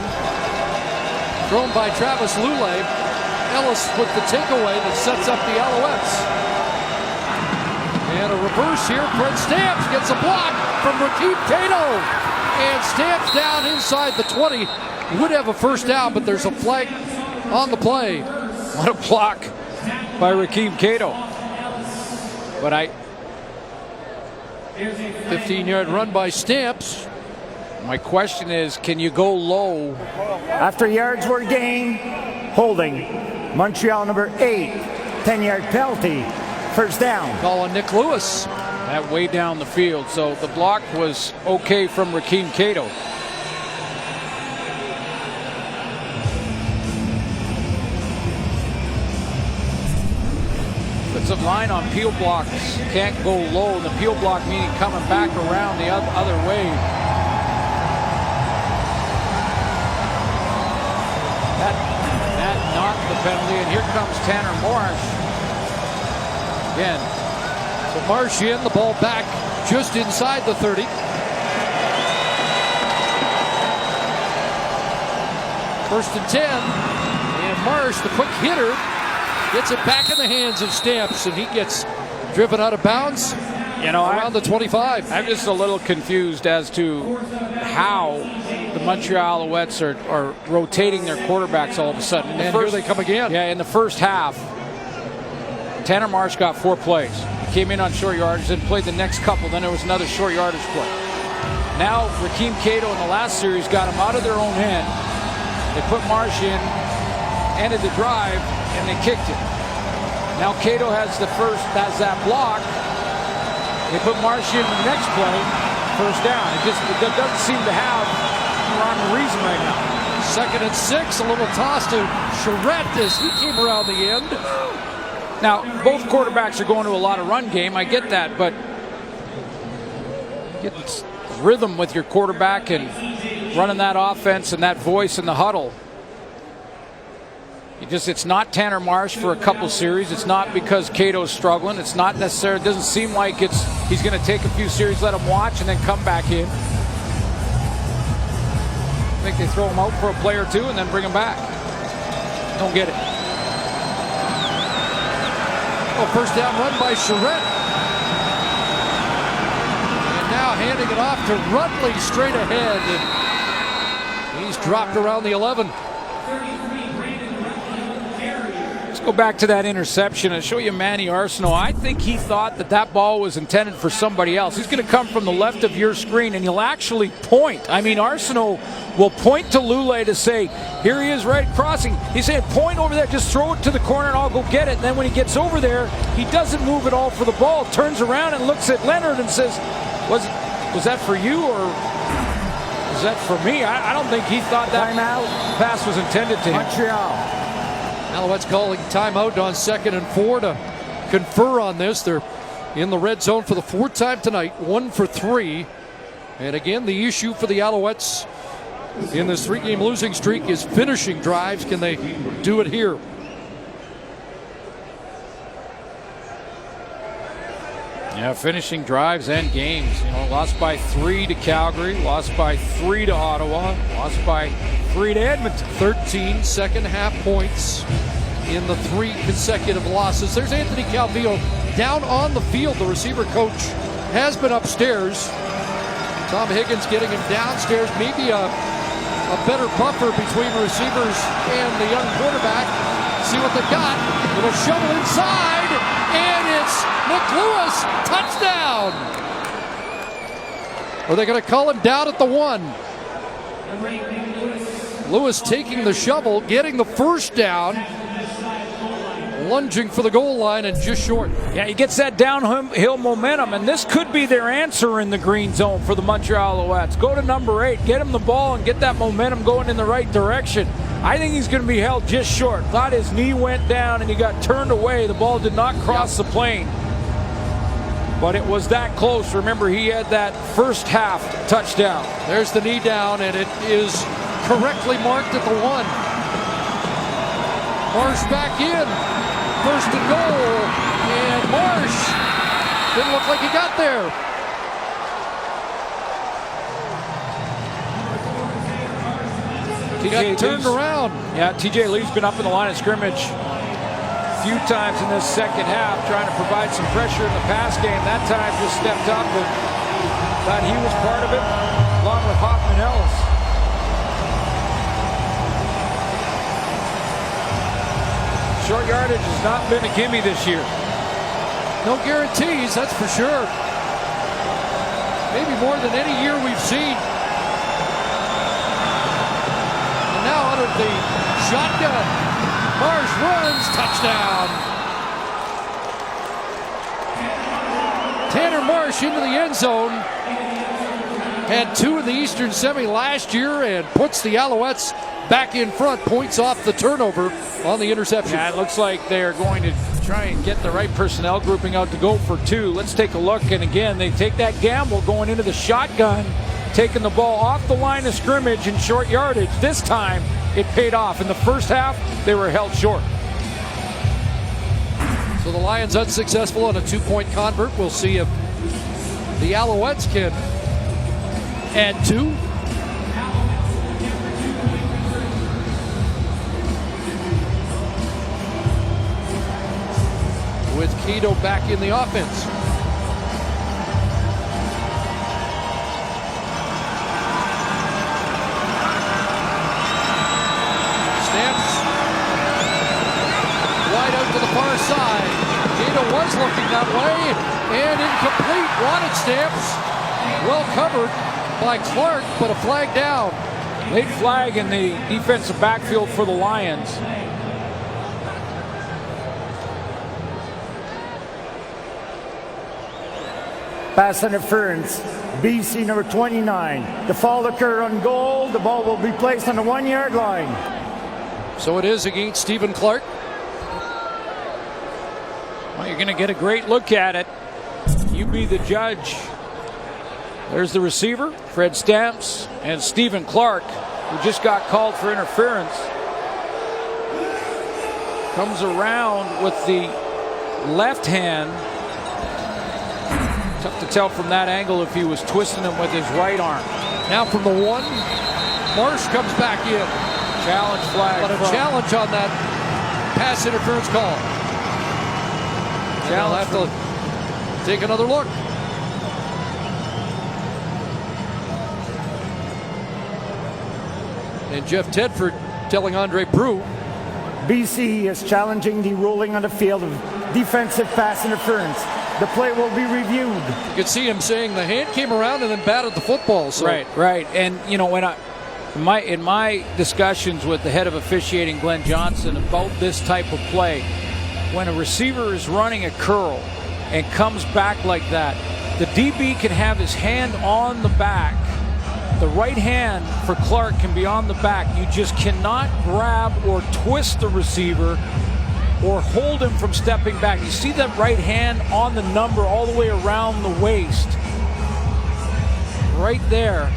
thrown by Travis Lulay. Ellis with the takeaway that sets up the Alouettes. And a reverse here. Fred Stamps gets a block from Rakeem Cato. And Stamps down inside the 20. Would have a first down, but there's a flag on the play. What a block by Rakeem Cato. But 15-yard run by Stamps. my question is, can you go low? After yards were gained, holding. Montreal number 8, 10-yard penalty, first down. Call on Nick Lewis. That way down the field. So the block was okay from Rakeem Cato. Defensive line on peel blocks can't go low, and the peel block meaning coming back around the other way. That not the penalty, and here comes Tanner Marsh. Again, So Marsh in, the ball back just inside the 30. First and 10, and Marsh, the quick hitter, gets it back in the hands of Stamps, and he gets driven out of bounds around the 25. I'm just a little confused as to how the Montreal Alouettes are rotating their quarterbacks all of a sudden. And here they come again. Yeah, in the first half, Tanner Marsh got 4 plays. He came in on short yardage, then played the next couple, then there was another short yardage play. Now, Rakeem Cato in the last series got him out of their own end. They put Marsh in, ended the drive, and they kicked it. Now Cato has that block. They put Marsh in the next play, first down. It doesn't seem to have rhyme or reason right now. Second and 6, a little toss to Charette as he came around the end. Now, both quarterbacks are going to a lot of run game. I get that, but get rhythm with your quarterback and running that offense and that voice in the huddle. It's not Tanner Marsh for a couple series. It's not because Cato's struggling. It's not necessarily, it doesn't seem like he's going to take a few series, let him watch, and then come back in. I think they throw him out for a play or two and then bring him back. Don't get it. Well, first down run by Charette. And now handing it off to Rudley straight ahead. And he's dropped around the 11. Go back to that interception and show you Manny Arsenault. I think he thought that ball was intended for somebody else. He's going to come from the left of your screen and he'll actually point. I mean, Arsenault will point to Lule to say, here he is right crossing. He's saying, point over there, just throw it to the corner and I'll go get it. And then when he gets over there, he doesn't move at all for the ball, turns around and looks at Leonard and says, was that for you or was that for me? I don't think he thought that pass was intended to him. Montreal. Alouettes calling timeout on 2nd and 4 to confer on this. They're in the red zone for the 4th time tonight, 1 for 3. And again, the issue for the Alouettes in this 3-game losing streak is finishing drives. Can they do it here? Yeah, finishing drives and games. Lost by 3 to Calgary, lost by 3 to Ottawa, lost by 3 to Edmonton. 13 second-half points in the 3 consecutive losses. There's Anthony Calvillo down on the field. The receiver coach has been upstairs. Tom Higgins getting him downstairs. Maybe a better buffer between receivers and the young quarterback. See what they've got. Little shovel inside, and it's Nick Lewis. Touchdown! Are they going to call him down at the 1? Lewis taking the shovel, getting the first down, lunging for the goal line and just short. Yeah, he gets that downhill momentum, and this could be their answer in the green zone for the Montreal Alouettes. Go to number 8, get him the ball, and get that momentum going in the right direction. I think he's going to be held just short. Thought his knee went down, and he got turned away. The ball did not cross the plane. But it was that close. Remember, he had that first half touchdown. There's the knee down, and it is correctly marked at the 1. Marsh back in. First and goal. And Marsh didn't look like he got there. He got turned around. Yeah, TJ Lee's been up in the line of scrimmage a few times in this second half, trying to provide some pressure in the pass game. That time just stepped up and thought he was part of it, along with Hoffman Ellis. Short yardage has not been a gimme this year. No guarantees, that's for sure. Maybe more than any year we've seen. And now out of the shotgun, Marsh runs, touchdown. Tanner Marsh into the end zone. Had 2 in the Eastern Semi last year and puts the Alouettes back in front. Points off the turnover on the interception. Yeah, it looks like they're going to try and get the right personnel grouping out to go for 2. Let's take a look. And again, they take that gamble going into the shotgun, taking the ball off the line of scrimmage in short yardage. This time, it paid off. In the first half, they were held short. So the Lions unsuccessful on a 2-point convert. We'll see if the Alouettes can add 2. With Cato back in the offense. Stamps wide out to the far side. Cato was looking that way and incomplete. Wanted Stamps. Well covered by Clark, but a flag down. Late flag in the defensive backfield for the Lions. Pass interference. BC number 29. The fall occur on goal. The ball will be placed on the 1-yard line. So it is against Stephen Clark. Well, you're going to get a great look at it. You be the judge. There's the receiver, Fred Stamps, and Stephen Clark, who just got called for interference. Comes around with the left hand. Tough to tell from that angle if he was twisting him with his right arm. Now from the 1, Marsh comes back in. Challenge flag. But a challenge on that pass interference call. They'll have to take another look. And Jeff Tedford telling Andre Prue. BC is challenging the ruling on the field of defensive pass interference. The play will be reviewed. You could see him saying the hand came around and then batted the football. So. Right. And you know, when in my discussions with the head of officiating, Glenn Johnson, about this type of play, when a receiver is running a curl and comes back like that, the DB can have his hand on the back. The right hand for Clark can be on the back. You just cannot grab or twist the receiver or hold him from stepping back. You see that right hand on the number all the way around the waist. Right there.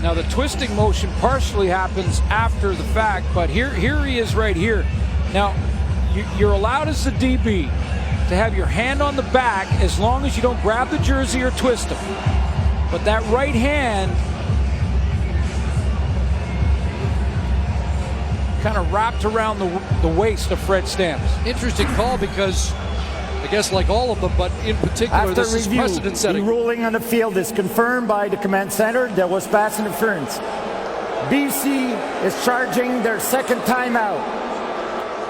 Now the twisting motion partially happens after the fact, but here he is right here. Now you're allowed as the DB to have your hand on the back as long as you don't grab the jersey or twist him. But that right hand kind of wrapped around the waist of Fred Stamps. Interesting call because I guess like all of them, but in particular After this review, is precedent setting. The ruling on the field is confirmed by the command center. There was pass interference. BC is charging their second timeout.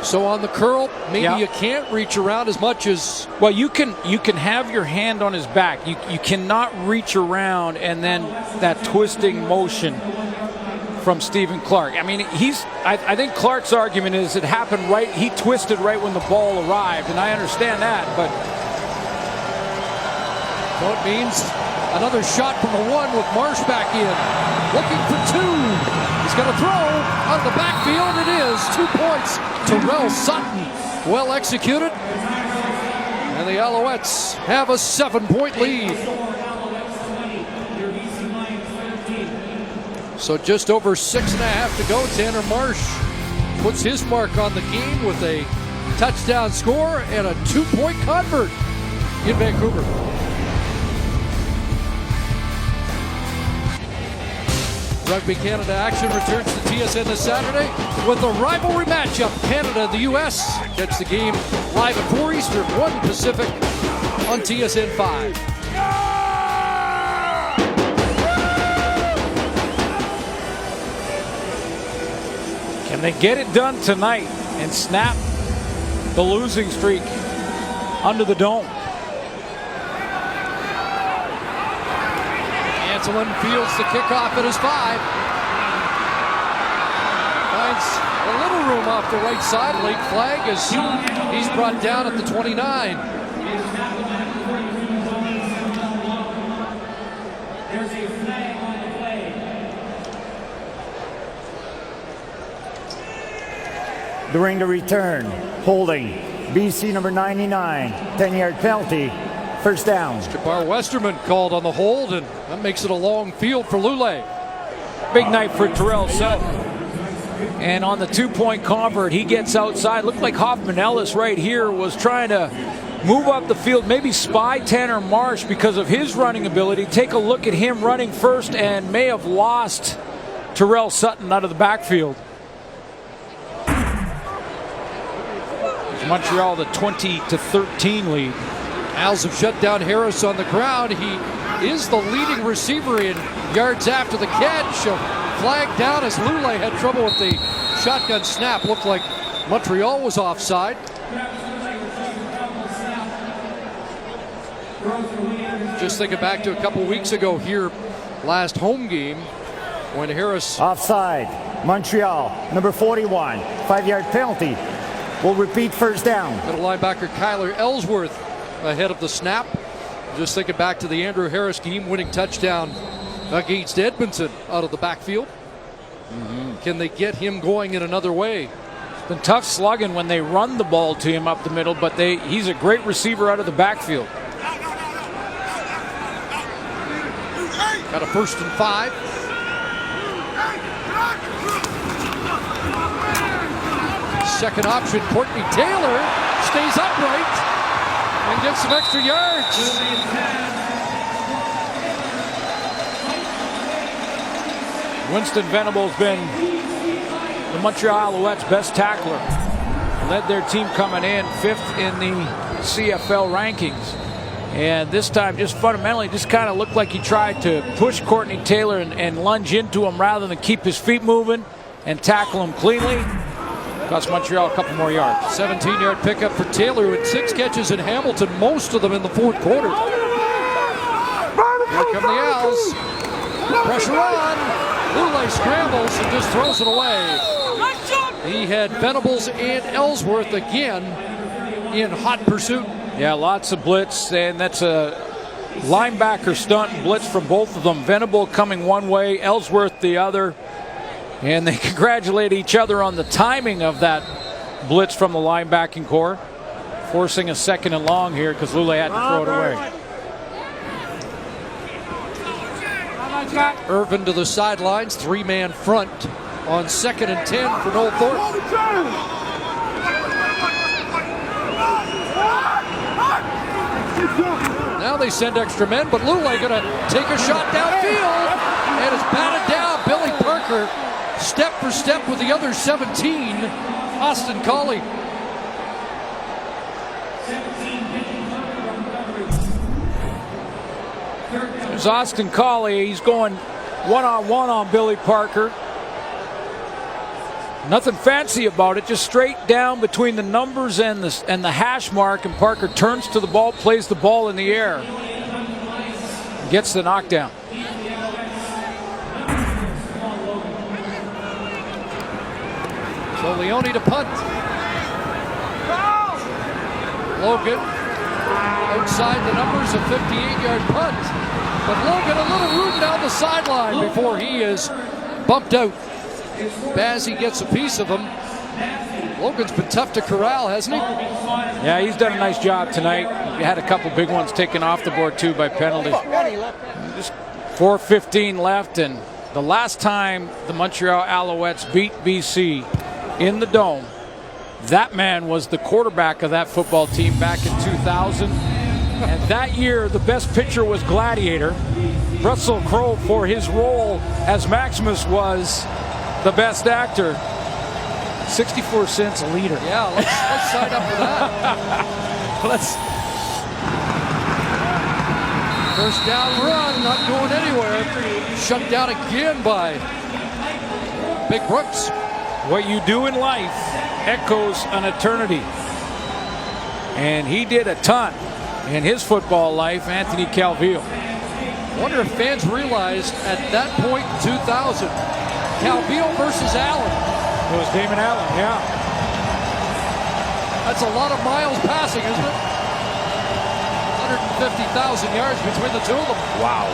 So on the curl, maybe you can't reach around as much as... Well, you can have your hand on his back. You cannot reach around and then that twisting motion from Stephen Clark. I mean, I think Clark's argument is it happened right. He twisted right when the ball arrived, and I understand that, but... So it means another shot from the 1 with Marsh back in. Looking for 2. He's going to throw out of the backfield. It is 2 points. Terrell Sutton, well executed. And the Alouettes have a 7-point lead. So just over 6.5 to go. Tanner Marsh puts his mark on the game with a touchdown score and a 2-point convert in Vancouver. Rugby Canada action returns to TSN this Saturday with a rivalry matchup. Canada and the U.S. Catch the game live at 4 Eastern, 1 Pacific on TSN 5. Can they get it done tonight? and snap the losing streak under the dome. Anselin fields the kickoff at his 5. Finds a little room off the right side. Late flag as he's brought down at the 29. During the return, holding BC number 99, 10-yard penalty, first down. Jabbar Westerman called on the hold, and that makes it a long field for Lule. Big night for Terrell Sutton. And on the 2-point convert, he gets outside. Looked like Hoffman Ellis right here was trying to move up the field, maybe spy Tanner Marsh because of his running ability. Take a look at him running first and may have lost Terrell Sutton out of the backfield. Montreal the 20-13 lead. Owls have shut down Harris on the ground. He is the leading receiver in yards after the catch. Flag down as Lule had trouble with the shotgun snap. Looked like Montreal was offside. Just thinking back to a couple weeks ago here, last home game, when Harris... Offside, Montreal, number 41, 5-yard penalty. Will repeat first down. Middle linebacker Kyler Ellsworth ahead of the snap. Just thinking back to the Andrew Harris game-winning touchdown against Edmonton out of the backfield. Can they get him going in another way? It's been tough slugging when they run the ball to him up the middle, but he's a great receiver out of the backfield. Got a 1st and 5. Second option, Courtney Taylor stays upright and gets some extra yards. Winston Venable's been the Montreal Alouettes' best tackler. Led their team coming in 5th in the CFL rankings. And this time, just fundamentally, just kind of looked like he tried to push Courtney Taylor and lunge into him rather than keep his feet moving and tackle him cleanly. Cost Montreal a couple more yards. 17-yard pickup for Taylor with 6 catches in Hamilton, most of them in the 4th quarter. Here come the Owls. Pressure on. Lule scrambles and just throws it away. He had Venables and Ellsworth again in hot pursuit. Yeah, lots of blitz, and that's a linebacker stunt and blitz from both of them. Venable coming one way, Ellsworth the other. And they congratulate each other on the timing of that blitz from the linebacking core, forcing a 2nd and long here because Lule had to throw it away. Irvin to the sidelines, 3-man front on 2nd and 10 for Noel Thornton. Now they send extra men, but Lule gonna take a shot downfield, and it's batted down. Billy Parker step for step with the other 17, Austin Colley. There's Austin Colley. He's going one-on-one on Billy Parker. Nothing fancy about it, just straight down between the numbers and the hash mark, and Parker turns to the ball, plays the ball in the air, gets the knockdown. So Leone to punt. Logan outside the numbers, a 58-yard punt. But Logan a little room down the sideline before he is bumped out. Bazzi gets a piece of him. Logan's been tough to corral, hasn't he? Yeah, he's done a nice job tonight. He had a couple big ones taken off the board too by penalties. Just 4:15 left, and the last time the Montreal Alouettes beat BC in the Dome, that man was the quarterback of that football team back in 2000. And that year, the best pitcher was Gladiator. Russell Crowe, for his role as Maximus, was the best actor. 64 cents a liter. Yeah, let's sign up for that. First down run, not going anywhere. Shut down again by Big Brooks. What you do in life echoes an eternity. And he did a ton in his football life, Anthony Calvillo. I wonder if fans realized at that point in 2000, Calvillo versus Allen. It was Damon Allen, yeah. That's a lot of miles passing, isn't it? 150,000 yards between the two of them. Wow.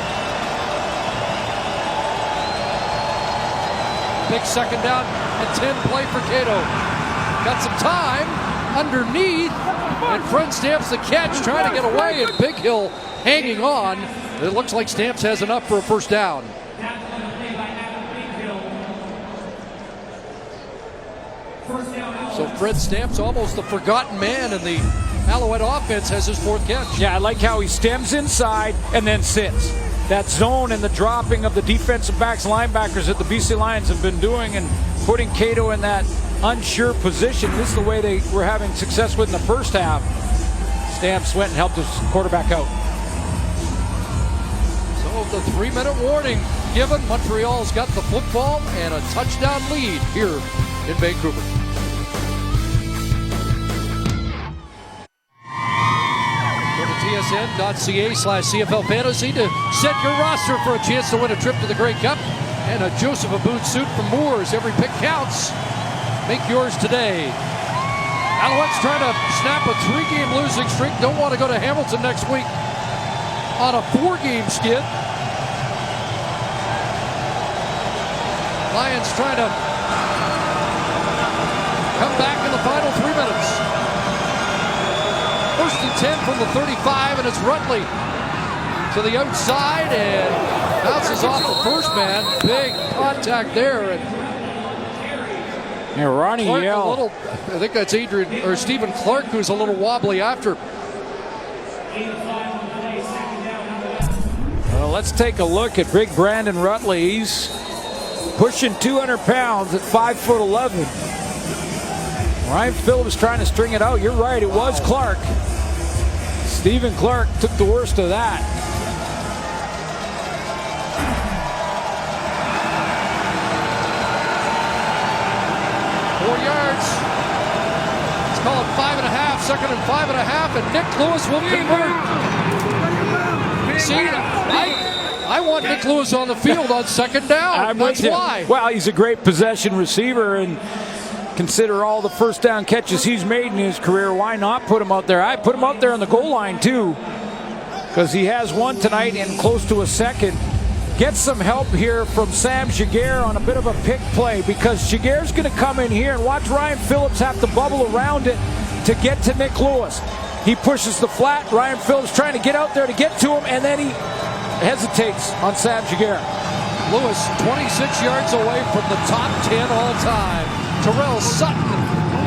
Big second down and 10 play for Cato. Got some time underneath, and Fred Stamps the catch, trying to get away, and Big Hill hanging on. It looks like Stamps has enough for a first down. So Fred Stamps, almost the forgotten man in the Alouette offense, has his fourth catch. Yeah, I like how he stems inside and then sits. That zone and the dropping of the defensive backs, linebackers that the BC Lions have been doing, and putting Cato in that unsure position. This is the way they were having success with in the first half. Stamps went and helped his quarterback out. So the 3-minute warning given. Montreal's got the football and a touchdown lead here in Vancouver. Go to tsn.ca/CFL Fantasy to set your roster for a chance to win a trip to the Grey Cup and a Joseph Aboud suit from Moores. Every pick counts. Make yours today. Alouettes trying to snap a 3-game losing streak. Don't want to go to Hamilton next week on a 4-game skid. Lions trying to come back in the final 3 minutes. 1st and 10 from the 35, and it's Rutley to the outside and bounces off the first man. Big contact there. And Ronnie Yell. I think that's Adrian or Stephen Clark, who's a little wobbly after. Well, let's take a look at big Brandon Rutley. He's pushing 200 pounds at 5'11". Ryan Phillips trying to string it out. You're right, it was Clark. Stephen Clark took the worst of that. Let's call it 5.5, 2nd and 5.5, and Nick Lewis will convert. See, I want Nick Lewis on the field on 2nd down. That's why. Well, he's a great possession receiver, and consider all the first down catches he's made in his career. Why not put him out there? I put him out there on the goal line too, because he has one tonight and close to a second. Get some help here from Sam Giguère on a bit of a pick play, because Giguère's going to come in here and watch Ryan Phillips have to bubble around it to get to Nick Lewis. He pushes the flat. Ryan Phillips trying to get out there to get to him, and then he hesitates on Sam Giguère. Lewis 26 yards away from the top 10 all time. Terrell Sutton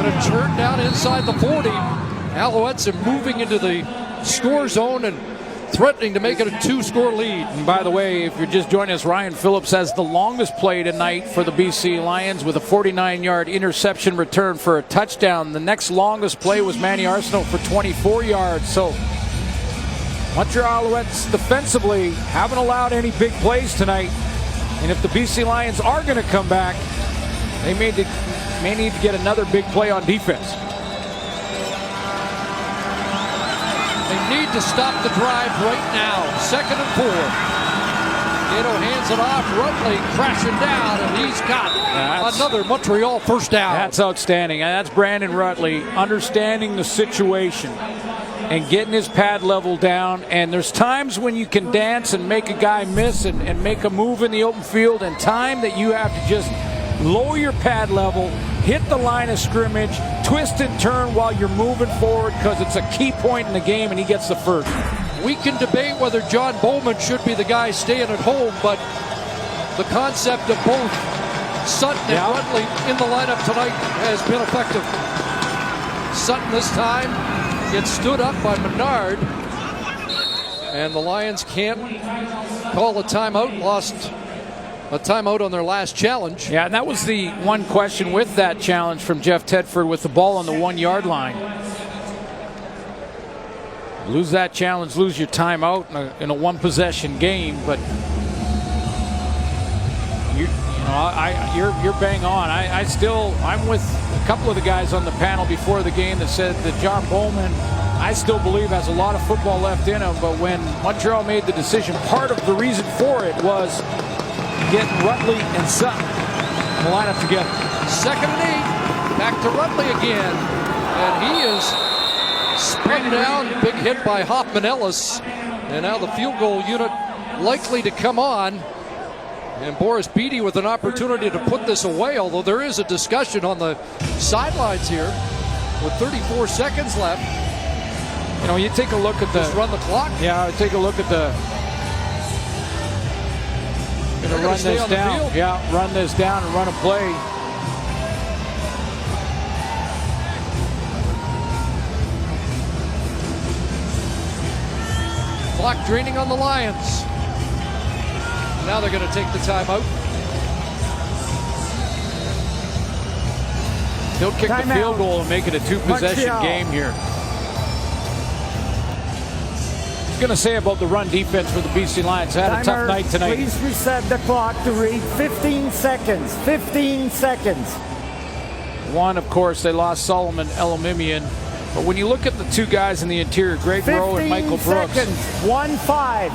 going to turn down inside the 40. Alouettes are moving into the score zone and threatening to make it a 2-score lead. And by the way, if you're just joining us, Ryan Phillips has the longest play tonight for the BC Lions with a 49-yard interception return for a touchdown. The next longest play was Manny Arsenault for 24 yards. So Montreal Alouettes defensively haven't allowed any big plays tonight. And if the BC Lions are going to come back, they may need to get another big play on defense. They need to stop the drive right now. 2nd and 4. Cato hands it off. Rutley crashing down, and he's got another Montreal first down. That's outstanding. That's Brandon Rutley understanding the situation and getting his pad level down. And there's times when you can dance and make a guy miss and make a move in the open field, and time that you have to just lower your pad level, hit the line of scrimmage, twist and turn while you're moving forward, because it's a key point in the game, and he gets the first. We can debate whether John Bowman should be the guy staying at home, but the concept of both Sutton and Rutley in the lineup tonight has been effective. Sutton this time gets stood up by Menard, and the Lions can't call a timeout. Lost a timeout on their last challenge. Yeah, and that was the one question with that challenge from Jeff Tedford with the ball on the 1-yard line. Lose that challenge, lose your timeout in a one-possession game, but you're bang on. I'm with couple of the guys on the panel before the game that said that John Bowman, I still believe, has a lot of football left in him, but when Montreal made the decision, part of the reason for it was getting Rutley and Sutton in the lineup together. 2nd and 8. Back to Rutley again. And he is spun down. Big hit by Hoffman Ellis. And now the field goal unit likely to come on. And Boris Beattie with an opportunity to put this away, although there is a discussion on the sidelines here with 34 seconds left. You know, you take a look at the... Just run the clock? Yeah, take a look at the... Gonna run this down. Yeah, run this down and run a play. Clock draining on the Lions. Now they're going to take the timeout. He'll kick the field goal and make it a 2-possession Montreal. game here. I was going to say about the run defense for the BC Lions. Had a tough night tonight. Please reset the clock to read 15 seconds. 15 seconds. One, of course, they lost Solomon Elamimian. But when you look at the two guys in the interior, Greg Rowe and Michael Brooks. 15 seconds. 1-5.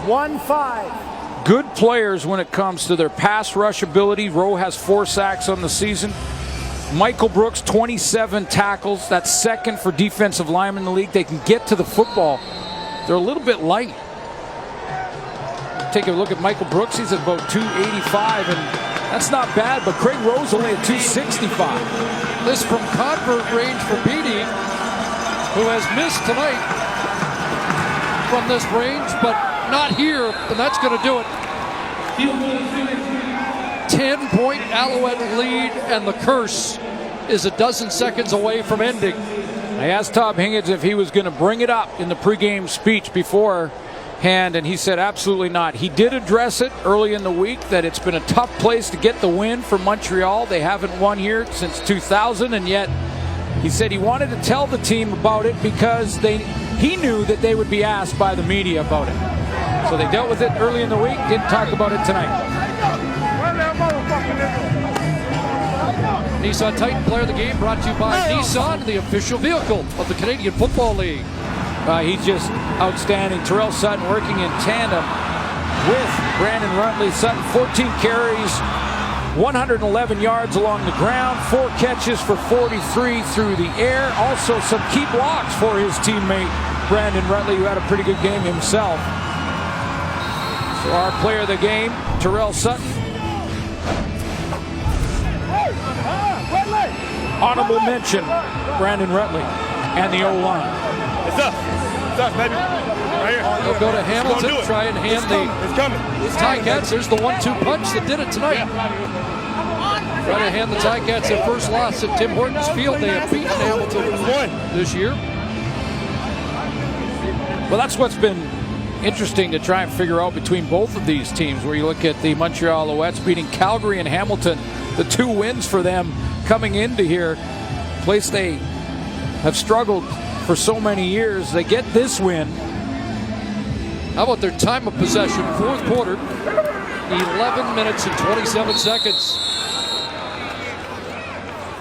1-5. Good players when it comes to their pass rush ability. Rowe has 4 sacks on the season. Michael Brooks, 27 tackles. That's second for defensive linemen in the league. They can get to the football. They're a little bit light. Take a look at Michael Brooks. He's at about 285, and that's not bad, but Craig Rowe's only at 265. This from convert range for Beattie, who has missed tonight from this range, but not here, and that's going to do it. 10-point Alouette lead, and the curse is a dozen seconds away from ending. I asked Tom Higgins if he was going to bring it up in the pregame speech beforehand, and he said absolutely not. He did address it early in the week that it's been a tough place to get the win for Montreal. They haven't won here since 2000, and yet he said he wanted to tell the team about it because he knew that they would be asked by the media about it. So they dealt with it early in the week, didn't talk about it tonight. Nissan Titan Player of the Game brought to you by Nissan, the official vehicle of the Canadian Football League. He's just outstanding. Terrell Sutton working in tandem with Brandon Rutley. Sutton 14 carries, 111 yards along the ground, 4 catches for 43 through the air. Also some key blocks for his teammate Brandon Rutley, who had a pretty good game himself. So our player of the game, Terrell Sutton. Honorable mention, Brandon Rutley and the O-line. It's up. It's up, baby. Right here. They'll go to Hamilton, try and hand the Ticats. There's the 1-2 punch that did it tonight. Try to hand the Ticats their first loss at Tim Hortons Field. They have beaten Hamilton this year. Well, that's what's been interesting to try and figure out between both of these teams, where you look at the Montreal Alouettes beating Calgary and Hamilton, the 2 wins for them coming into here, a place they have struggled for so many years. They get this win. How about their time of possession? 4th quarter, 11 minutes and 27 seconds.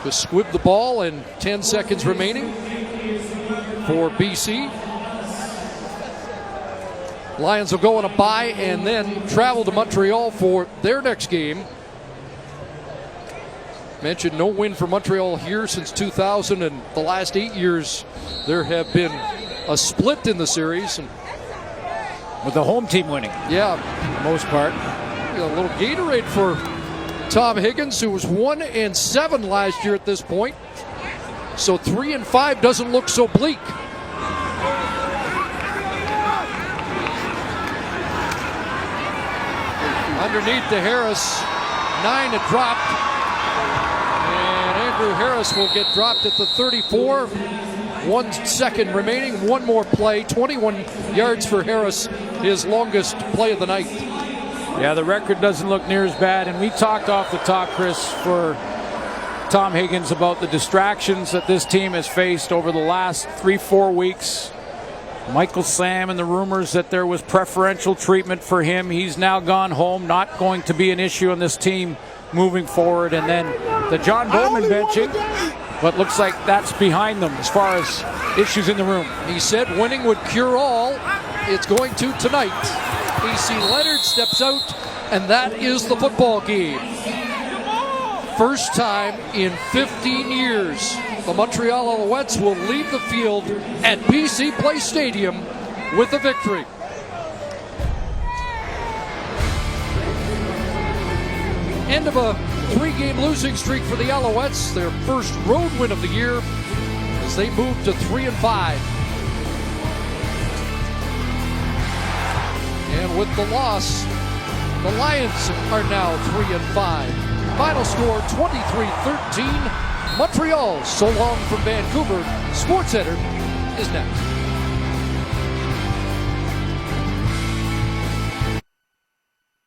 Just squib the ball and 10 seconds remaining for BC. Lions will go on a bye and then travel to Montreal for their next game. Mentioned no win for Montreal here since 2000, and the last 8 years there have been a split in the series. And with the home team winning. Yeah. For the most part. A little Gatorade for Tom Higgins, who was 1-7 last year at this point. So 3-5 doesn't look so bleak. Underneath to Harris. 9 to drop. And Andrew Harris will get dropped at the 34. 1 second remaining. One more play. 21 yards for Harris. His longest play of the night. Yeah, the record doesn't look near as bad. And we talked off the top, Chris, for Tom Higgins about the distractions that this team has faced over the last 3-4 weeks. Michael Sam and the rumors that there was preferential treatment for him. He's now gone home. Not going to be an issue on this team moving forward, and then the John Bowman benching. But looks like that's behind them as far as issues in the room. He said winning would cure all. It's going to tonight. AC Leonard steps out, and that is the football game. First time in 15 years, the Montreal Alouettes will leave the field at BC Place Stadium with a victory. End of a 3-game losing streak for the Alouettes, their first road win of the year as they move to 3-5. And with the loss, the Lions are now 3-5. Final score 23-13. Montreal. So long from Vancouver. SportsCenter is next.